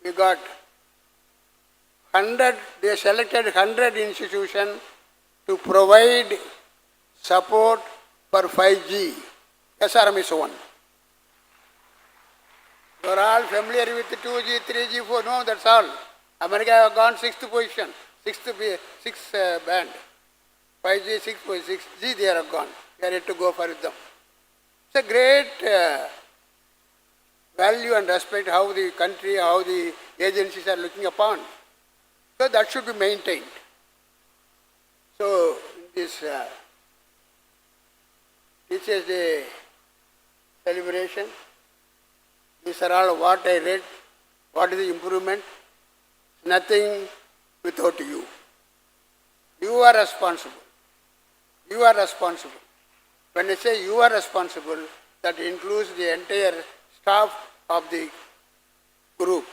we got 100, they selected 100 institutions to provide support for 5G. SRM is one. You are all familiar with 2G, 3G, 4, no, that's all. America have gone 6th position, 6th band. 5G, 6G they are gone. We are yet to go for them. It's a great value and respect how the country, how the agencies are looking upon. So that should be maintained. So in this Teachers' Day celebration, these are all what I read, what is the improvement. Nothing without you. You are responsible. You are responsible. When I say you are responsible, that includes the entire staff of the group.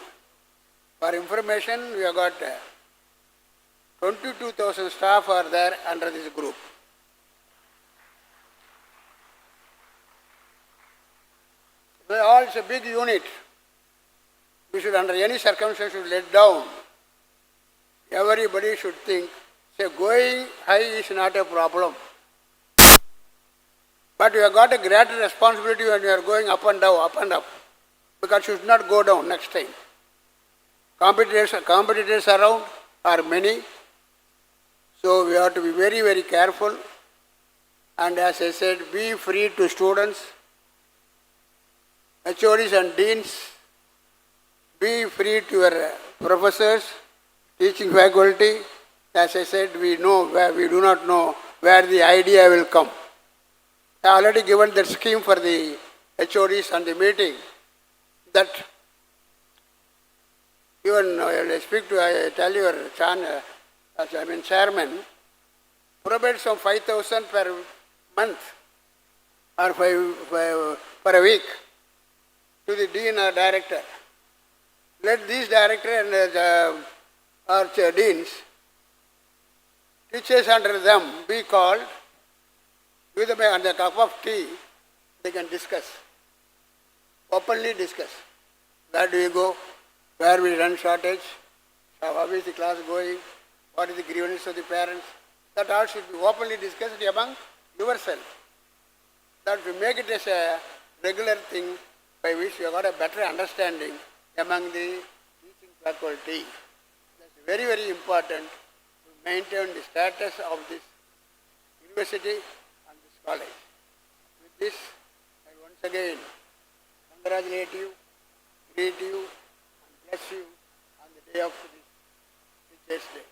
For information, we have got 22,000 staff are there under this group. All it's a big unit. We should, under any circumstance, should let down. Everybody should think, say, going high is not a problem. But you have got a greater responsibility when you are going up and down, up and up. Because you should not go down next time. Competitors around are many. So we have to be very, very careful. And as I said, be free to students, HODs and deans. Be free to your professors, teaching faculty. As I said, we do not know where the idea will come. I already given that scheme for the HODs and the meeting. That even I tell your chairman, provide some 5,000 per month or per a week to the dean or director. Let these director and or deans, teachers under them be called, give them a cup of tea, they can discuss, openly discuss. Where do we go? Where we run shortage? How is the class going? What is the grievance of the parents? That all should be openly discussed among yourself. That we make it as a regular thing by which you have got a better understanding among the teaching faculty. That's very, very important to maintain the status of this university and this college. With this, I once again congratulate you, greet you, and bless you on the day of this Teachers' Day.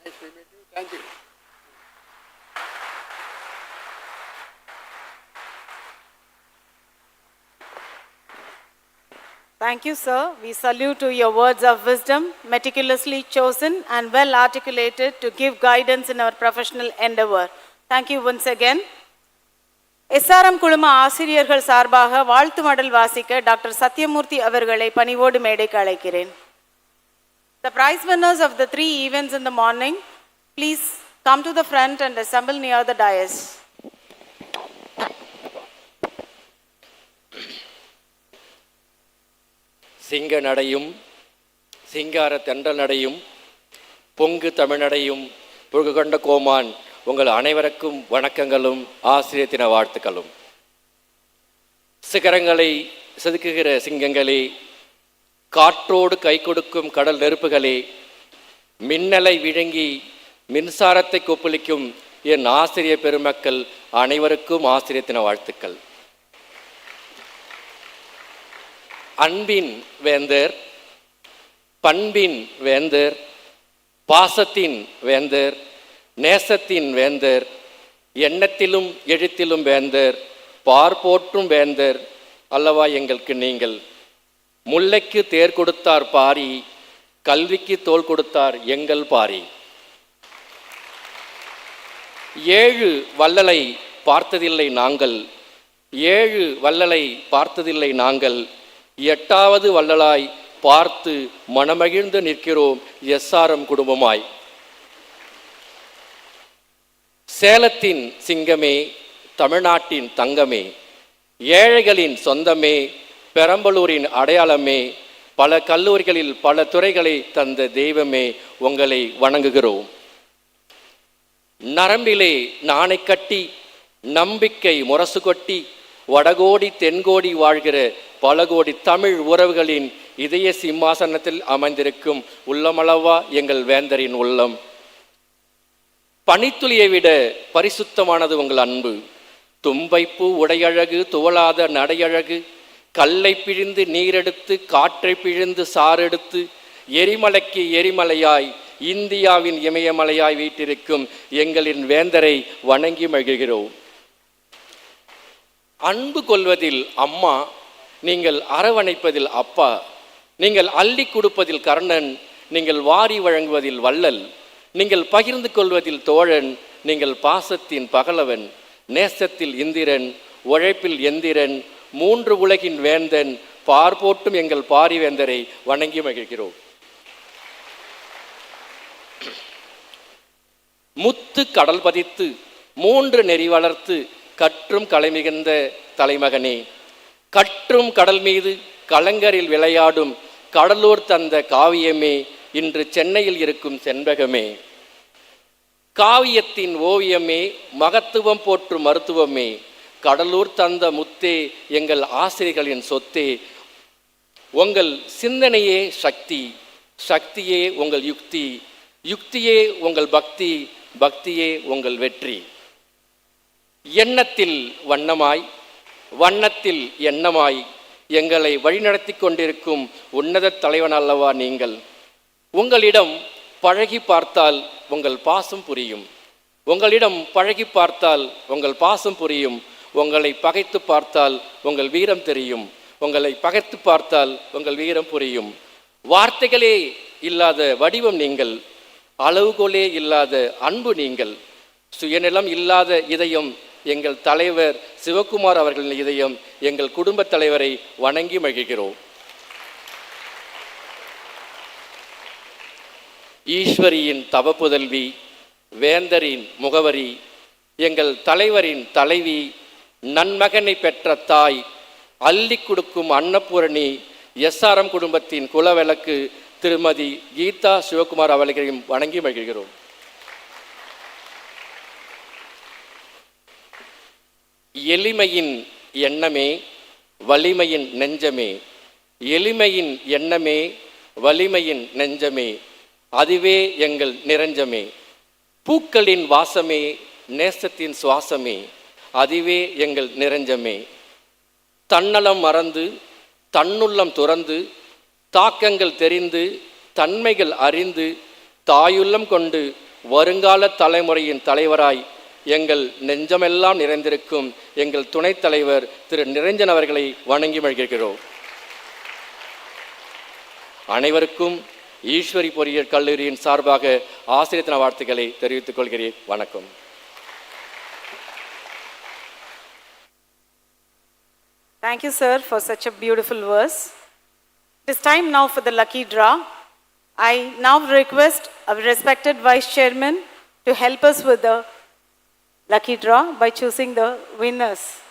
Nice to meet you. Thank you. Thank you, sir. We salute to your words of wisdom, meticulously chosen and well articulated to give guidance in our professional endeavor. Thank you once again. SRM குழும ஆசிரியர்கள் சார்பாக வாழ்த்து மடல் வாசிக்க doctor Sathyamoorthy அவர்களை பணிவோடு மேடைக்கு அழைக்கிறேன். The prize winners of the 3 events in the morning, please come to the front and assemble near the dais. சிங்க நடையும் சிங்கார தென்றல் நடையும் பொங்கு தமிழ்நடையும் புகழ் கொண்ட கோமான் உங்கள் அனைவருக்கும் வணக்கங்களும் ஆசிரியர் தின வாழ்த்துக்களும். சிகரங்களை செதுக்குகிற சிங்கங்களே, காற்றோடு கை கொடுக்கும் கடல் நெருப்புகளே, மின்னலை விழுங்கி மின்சாரத்தை கொப்பளிக்கும் என் ஆசிரியர் பெருமக்கள் அனைவருக்கும் ஆசிரியர் தின வாழ்த்துக்கள். அன்பின் வேந்தர், பண்பின் வேந்தர், பாசத்தின் வேந்தர், நேசத்தின் வேந்தர், எண்ணத்திலும் எழுத்திலும் வேந்தர், பார்ப்போற்றும் வேந்தர் அல்லவா எங்களுக்கு நீங்கள். முல்லைக்கு தேர் கொடுத்தார் பாரி, கல்விக்கு தோள் கொடுத்தார் எங்கள் பாரி. 7 வள்ளலை பார்த்ததில்லை நாங்கள், 7 வள்ளலை பார்த்ததில்லை நாங்கள், 8வது வள்ளலாய் பார்த்து மனமகிழ்ந்து நிற்கிறோம் SRM குடும்பமாய். சேலத்தின் சிங்கமே, தமிழ்நாட்டின் தங்கமே, ஏழைகளின் சொந்தமே, பெரம்பலூரின் அடையாளமே, பல கல்லூரிகளில் பல துறைகளை தந்த தெய்வமே, உங்களை வணங்குகிறோம். நரம்பிலே நாணை கட்டி நம்பிக்கை முரசு கொட்டி வடகோடி தென்கோடி வாழ்கிற பல கோடி தமிழ் உறவுகளின் இதய சிம்மாசனத்தில் அமைந்திருக்கும் உள்ளமளவா எங்கள் வேந்தரின் உள்ளம். பனித்துளியை விட பரிசுத்தமானது உங்கள் அன்பு. தும்பைப்பூ உடையழகு, துவளாத நடையழகு, கல்லை பிழிந்து நீரெடுத்து காற்றை பிழிந்து சாரெடுத்து எரிமலைக்கு எரிமலையாய் இந்தியாவின் இமயமலையாய் வீட்டிருக்கும் எங்களின் வேந்தரை வணங்கி மகிழ்கிறோம். அன்பு கொள்வதில் அம்மா, நீங்கள் அரவணைப்பதில் அப்பா, நீங்கள் அள்ளி கொடுப்பதில் கர்ணன், நீங்கள் வாரி வழங்குவதில் வள்ளல், நீங்கள் பகிர்ந்து கொள்வதில் தோழன், நீங்கள் பாசத்தின் பகலவன், நேசத்தில் இந்திரன், உழைப்பில் எந்திரன், 3 உலகின் வேந்தன், பார்போட்டும் எங்கள் பாரிவேந்தரை வணங்கி மகிழ்கிறோம். முத்து கடல் பதித்து 3 நெறி வளர்த்து கற்றும் கலை மிகுந்த தலைமகனே, கற்றும் கடல் மீது கலங்கரில் விளையாடும் கடலூர் தந்த காவியமே, இன்று சென்னையில் இருக்கும் செண்பகமே, காவியத்தின் ஓவியமே, மகத்துவம் போற்றும் மருத்துவமே, கடலூர் தந்த முத்தே, எங்கள் ஆசிரியர்களின் சொத்தே, உங்கள் சிந்தனையே சக்தி, சக்தியே உங்கள் யுக்தி, யுக்தியே உங்கள் பக்தி, பக்தியே உங்கள் வெற்றி. எண்ணத்தில் வண்ணமாய், வண்ணத்தில் எண்ணமாய் எங்களை வழிநடத்தி கொண்டிருக்கும் உன்னத தலைவன் அல்லவா நீங்கள். உங்களிடம் பழகி பார்த்தால் உங்கள் பாசம் புரியும், உங்களிடம் பழகி பார்த்தால் உங்கள் பாசம் புரியும், உங்களை பகைத்து பார்த்தால் உங்கள் வீரம் தெரியும், உங்களை பகைத்து பார்த்தால் உங்கள் வீரம் புரியும். வார்த்தைகளே இல்லாத வடிவம் நீங்கள், அளவுகோலே இல்லாத அன்பு நீங்கள், சுயநலம் இல்லாத இதயம் எங்கள் தலைவர் சிவகுமார் அவர்களின் இதயம். எங்கள் குடும்ப தலைவரை வணங்கி மகிழ்கிறோம். ஈஸ்வரியின் தவப்புதல்வி, வேந்தரின் முகவரி, எங்கள் தலைவரின் தலைவி, நன்மகனை பெற்ற தாய், அள்ளி கொடுக்கும் அன்னபூரணி, SRM குடும்பத்தின் குலவிளக்கு திருமதி கீதா சிவகுமார் அவர்களையும் வணங்கி மகிழ்கிறோம். எளிமையின் எண்ணமே, வலிமையின் நெஞ்சமே, எளிமையின் எண்ணமே, வலிமையின் நெஞ்சமே, அதுவே எங்கள் நிரஞ்சமே, பூக்களின் வாசமே, நேசத்தின் சுவாசமே, அதுவே எங்கள் நிரஞ்சமே. தன்னலம் மறந்து தன்னுள்ளம் துறந்து தாக்கங்கள் தெரிந்து தன்மைகள் அறிந்து தாயுள்ளம் கொண்டு வருங்கால தலைமுறையின் தலைவராய் எங்கள் நெஞ்சமெல்லாம் நிறைந்திருக்கும் எங்கள் துணைத் தலைவர் திரு நிரஞ்சன் அவர்களை வணங்கி மகிழ்கிறோம். அனைவருக்கும் ஈஸ்வரி பொறியியல் கல்லூரியின் சார்பாக ஆசிரியர் தின வாழ்த்துக்களை தெரிவித்துக் கொள்கிறேன். வணக்கம். Thank you, sir, for such a beautiful verse. It is time now for the lucky draw. I now request our respected Vice Chairman to help us with the lucky draw by choosing the winners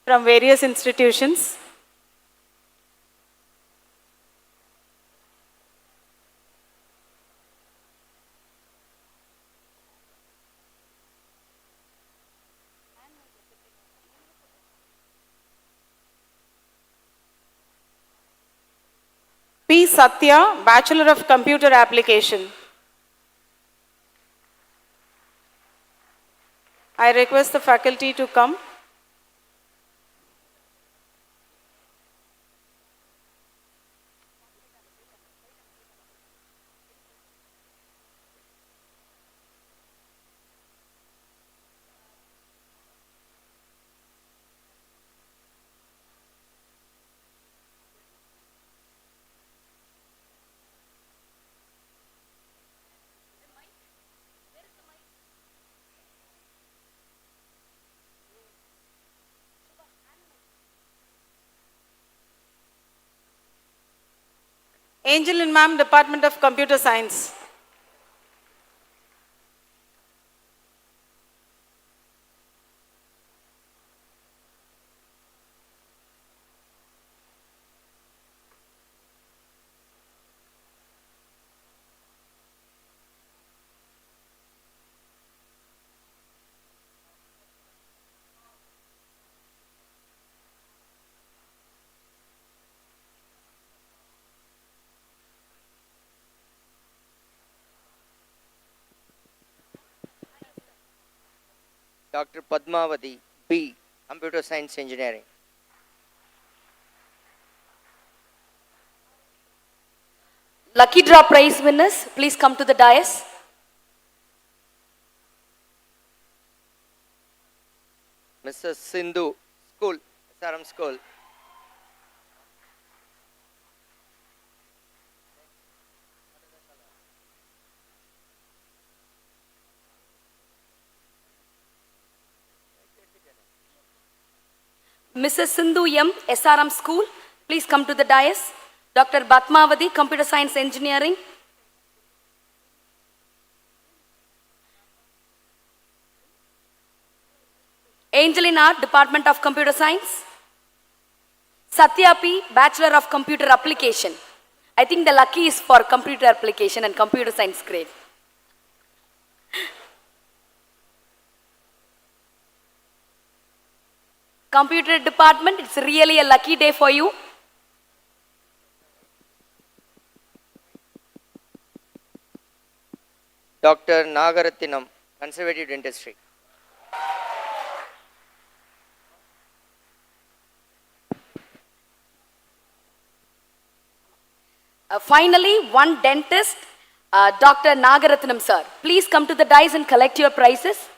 from various institutions. P. Satya, Bachelor of Computer Application. I request the faculty to come. Angel and Ma'am, Department of Computer Science. Dr. Padmavati, B. Computer Science Engineering. Lucky draw prize winners, please come to the dais. Mrs. Sindhu, School, SRM School. Mrs. Sindhu M, SRM School, please come to the dais. Dr. Batmavati, Computer Science Engineering. Angel in Art, Department of Computer Science. Satya P, Bachelor of Computer Application. I think the lucky is for computer application and computer science grade. Computer department, it's really a lucky day for you. Dr. Nagarathinam, Conservative Dentistry. Finally, one dentist, Dr. Nagaratnam sir. Please come to the dais and collect your prizes.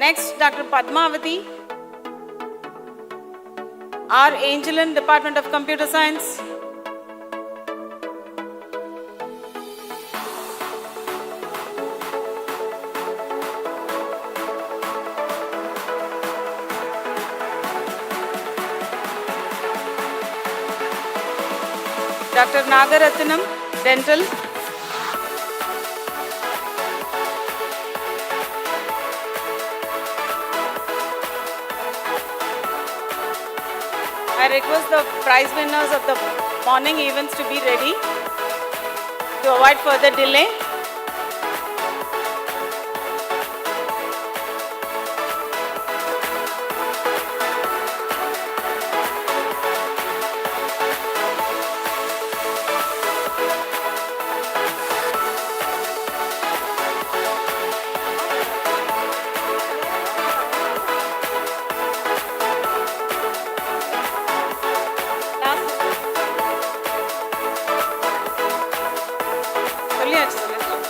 Next, Dr. Padmavati, R. Angelin, Department of Computer Science. Dr. Nagaratnam, Dental. I request the prize winners of the morning events to be ready. to avoid further delay. சொல்லியாச்சு சொல்லியாச்சு.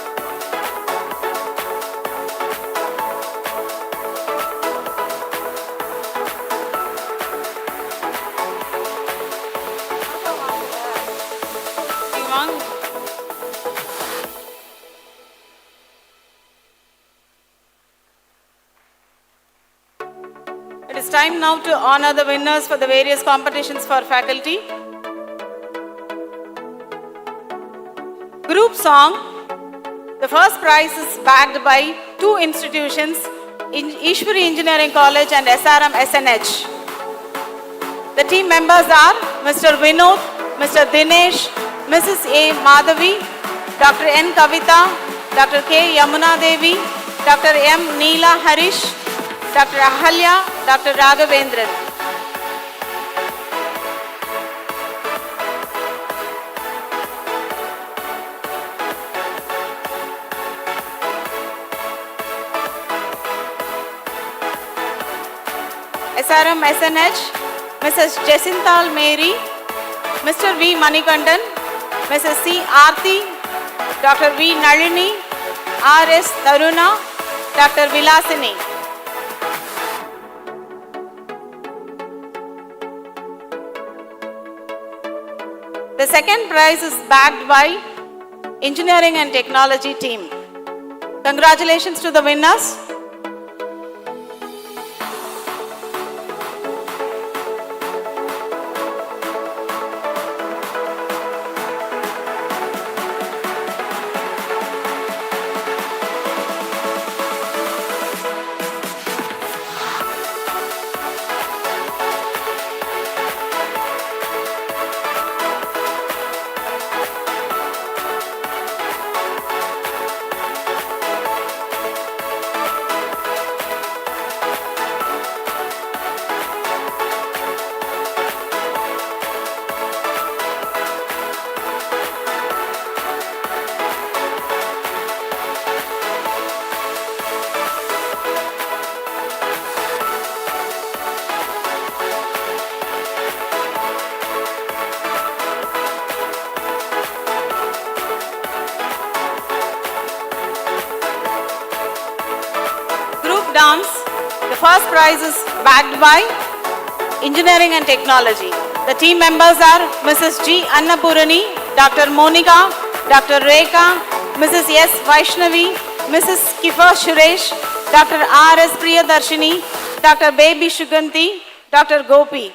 நீங்க வாங்க. It is time now to honor the winners for the various competitions for faculty. Group song. The first prize is backed by two institutions, Ishwari Engineering College and SRM SNH. The team members are Mr. Vinod, Mr. Dinesh, Mrs. A. Madhavi, Dr. N. Kavita, Dr. K. Yamuna Devi, Dr. M. Neela Harish, Dr. Ahalya, Dr. Raghavendran. SRM SNH, Mrs. Jacinthal Mary, Mr. V. Manikandan, Mrs. C. Aarti, Dr. V. Nalini, R.S. Taruna, Dr. Vilasini. The second prize is backed by Engineering and Technology team. Congratulations to the winners. Dance. The first prize is backed by Engineering and Technology. The team members are Mrs. G. Annapurani, Dr. Monica, Dr. Rekha, Mrs. S. Vaishnavi, Mrs. Kifa Suresh, Dr. R. S. Priyadarshini, Dr. Baby Shuganti, Dr. Gopi.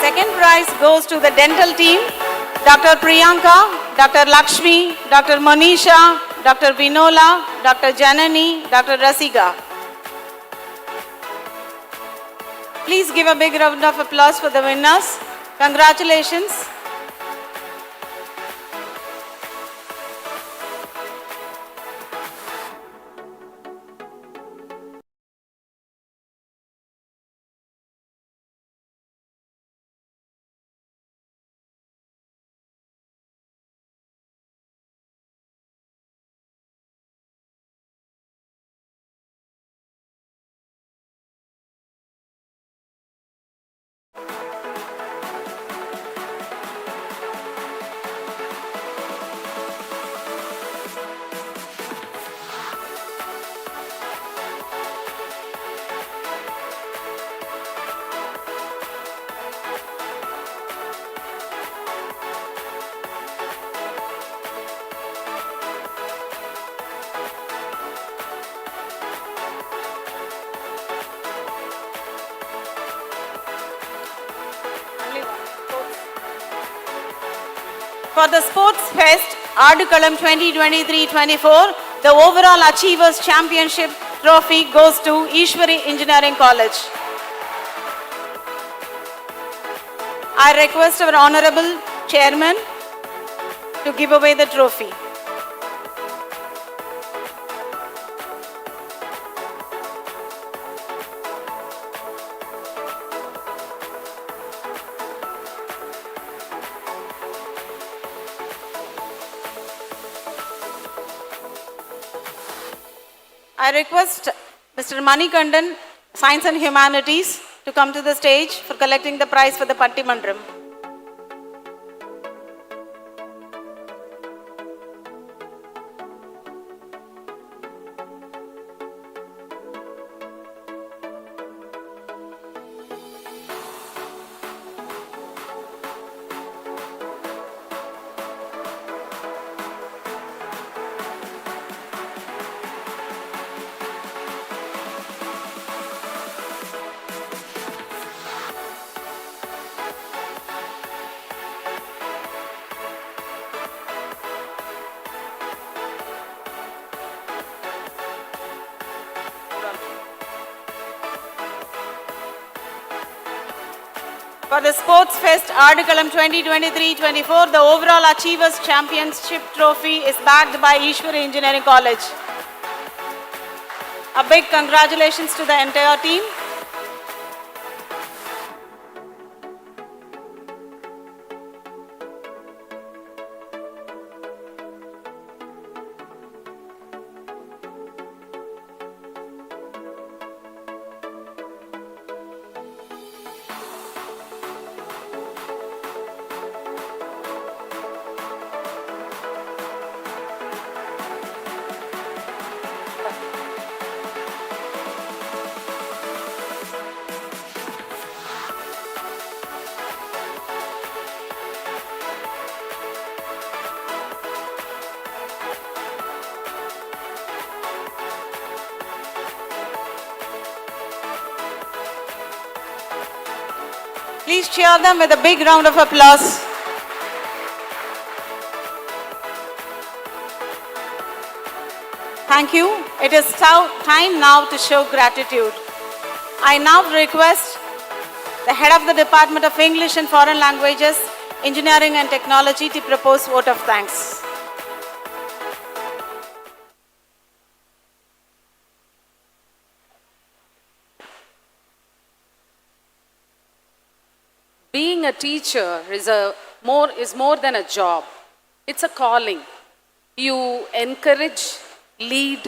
Second prize goes to the dental team, Dr. Priyanka, Dr. Lakshmi, Dr. Monisha, Dr. Vinola, Dr. Janani, Dr. Rasiga. Please give a big round of applause for the winners. Congratulations. For the Sports Fest, Adukalam 2023-24, the overall Achievers Championship trophy goes to Ishwari Engineering College. I request our Honorable Chairman to give away the trophy. I request Mr. Manikandan, Science and Humanities, to come to the stage for collecting the prize for the Pattimandram. For the Sports Fest, Adukalam 2023-24, the overall Achievers Championship trophy is backed by Ishwari Engineering College. A big congratulations to the entire team. Please cheer them with a big round of applause. Thank you. It is time now to show gratitude. I now request the head of the Department of English and Foreign Languages, Engineering and Technology to propose vote of thanks. Being a teacher is more than a job. It's a calling. You encourage, lead,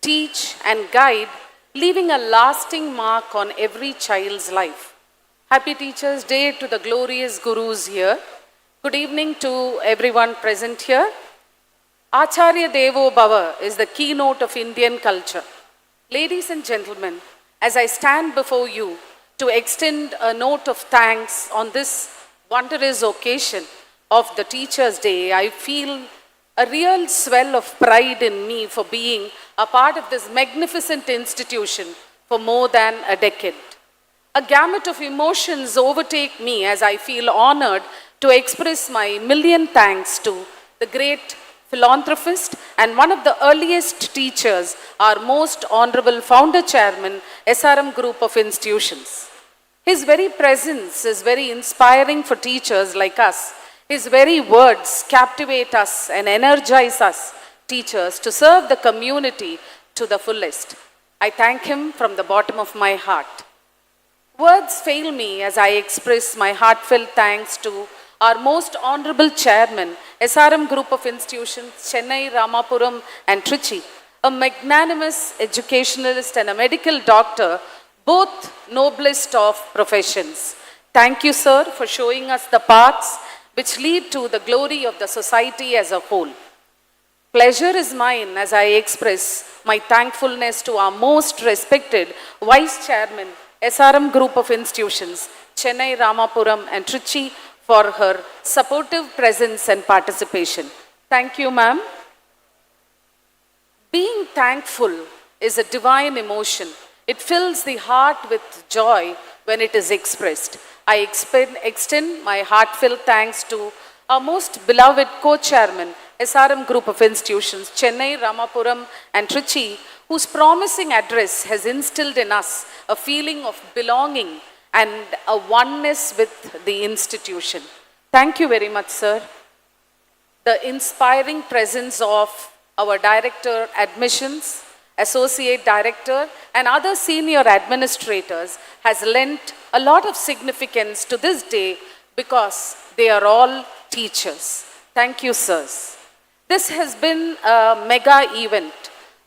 teach and guide, leaving a lasting mark on every child's life. Happy Teachers' Day to the glorious gurus here. Good evening to everyone present here. Acharya Devo Bhava is the keynote of Indian culture. Ladies and gentlemen, as I stand before you to extend a note of thanks on this wondrous occasion of the Teachers' Day, I feel a real swell of pride in me for being a part of this magnificent institution for more than a decade. A gamut of emotions overtake me as I feel honored to express my million thanks to the great philanthropist and one of the earliest teachers, our most honorable founder chairman, SRM Group of Institutions. His very presence is very inspiring for teachers like us. His very words captivate us and energize us, teachers, to serve the community to the fullest. I thank him from the bottom of my heart. Words fail me as I express my heartfelt thanks to our most honorable chairman, SRM Group of Institutions, Chennai, Ramapuram and Trichy, a magnanimous educationalist and a medical doctor, both noblest of professions. Thank you, sir, for showing us the paths which lead to the glory of the society as a whole. Pleasure is mine as I express my thankfulness to our most respected Vice Chairman, SRM Group of Institutions, Chennai, Ramapuram and Trichy, for her supportive presence and participation. Thank you, ma'am. Being thankful is a divine emotion. It fills the heart with joy when it is expressed. I extend my heartfelt thanks to our most beloved co-chairman, SRM Group of Institutions, Chennai, Ramapuram and Trichy, whose promising address has instilled in us a feeling of belonging and a oneness with the institution. Thank you very much, sir. The inspiring presence of our Director Admissions, Associate Director and other senior administrators has lent a lot of significance to this day because they are all teachers. Thank you, sirs. This has been a mega event,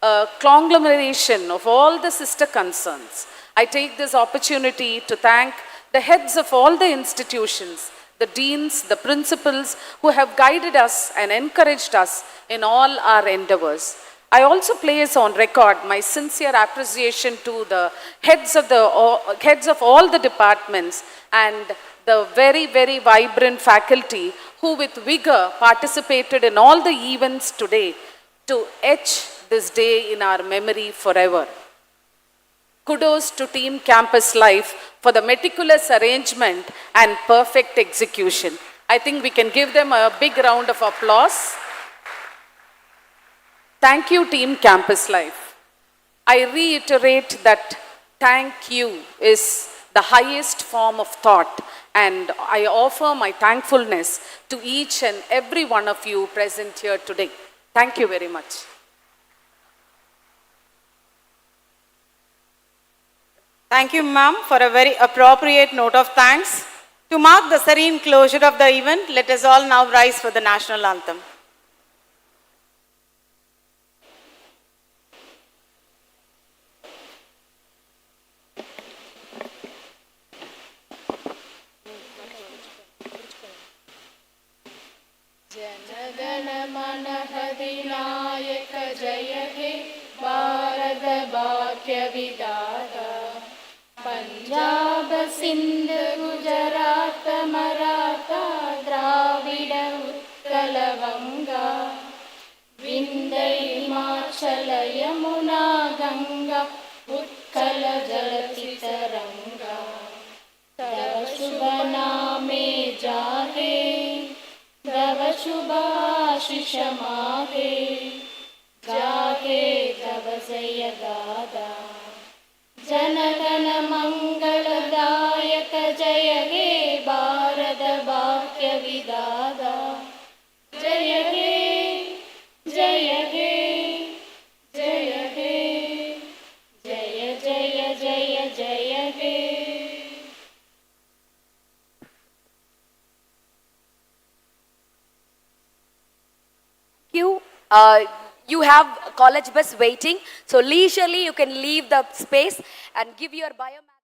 a conglomeration of all the sister concerns. I take this opportunity to thank the heads of all the institutions, the deans, the principals who have guided us and encouraged us in all our endeavors. I also place on record my sincere appreciation to the heads of all the departments and the very, very vibrant faculty who with vigor participated in all the events today to etch this day in our memory forever. Kudos to Team Campus Life for the meticulous arrangement and perfect execution. I think we can give them a big round of applause. Thank you, Team Campus Life. I reiterate that thank you is the highest form of thought, and I offer my thankfulness to each and every one of you present here today. Thank you very much. Thank you, ma'am, for a very appropriate note of thanks. To mark the serene closure of the event, let us all now rise for the national anthem. जनगणमनहधिनायक जय हे भारत भाग्य विधाता पंजाब सिंध गुजरात मराठा द्राविड उत्कल वंगा विंध्य हिमाचल यमुना गंगा उत्कल जलधि तरंगा तव शुभ नामे जाहे तव शुभ आशीष माहे जागे तव जय गादा जनगण मंगलदायक जय हे भारत भाग्य विधाता जय हे जय हे जय हे जय जय जय जय हे. You have college bus waiting, so leisurely you can leave the space and give your biomass.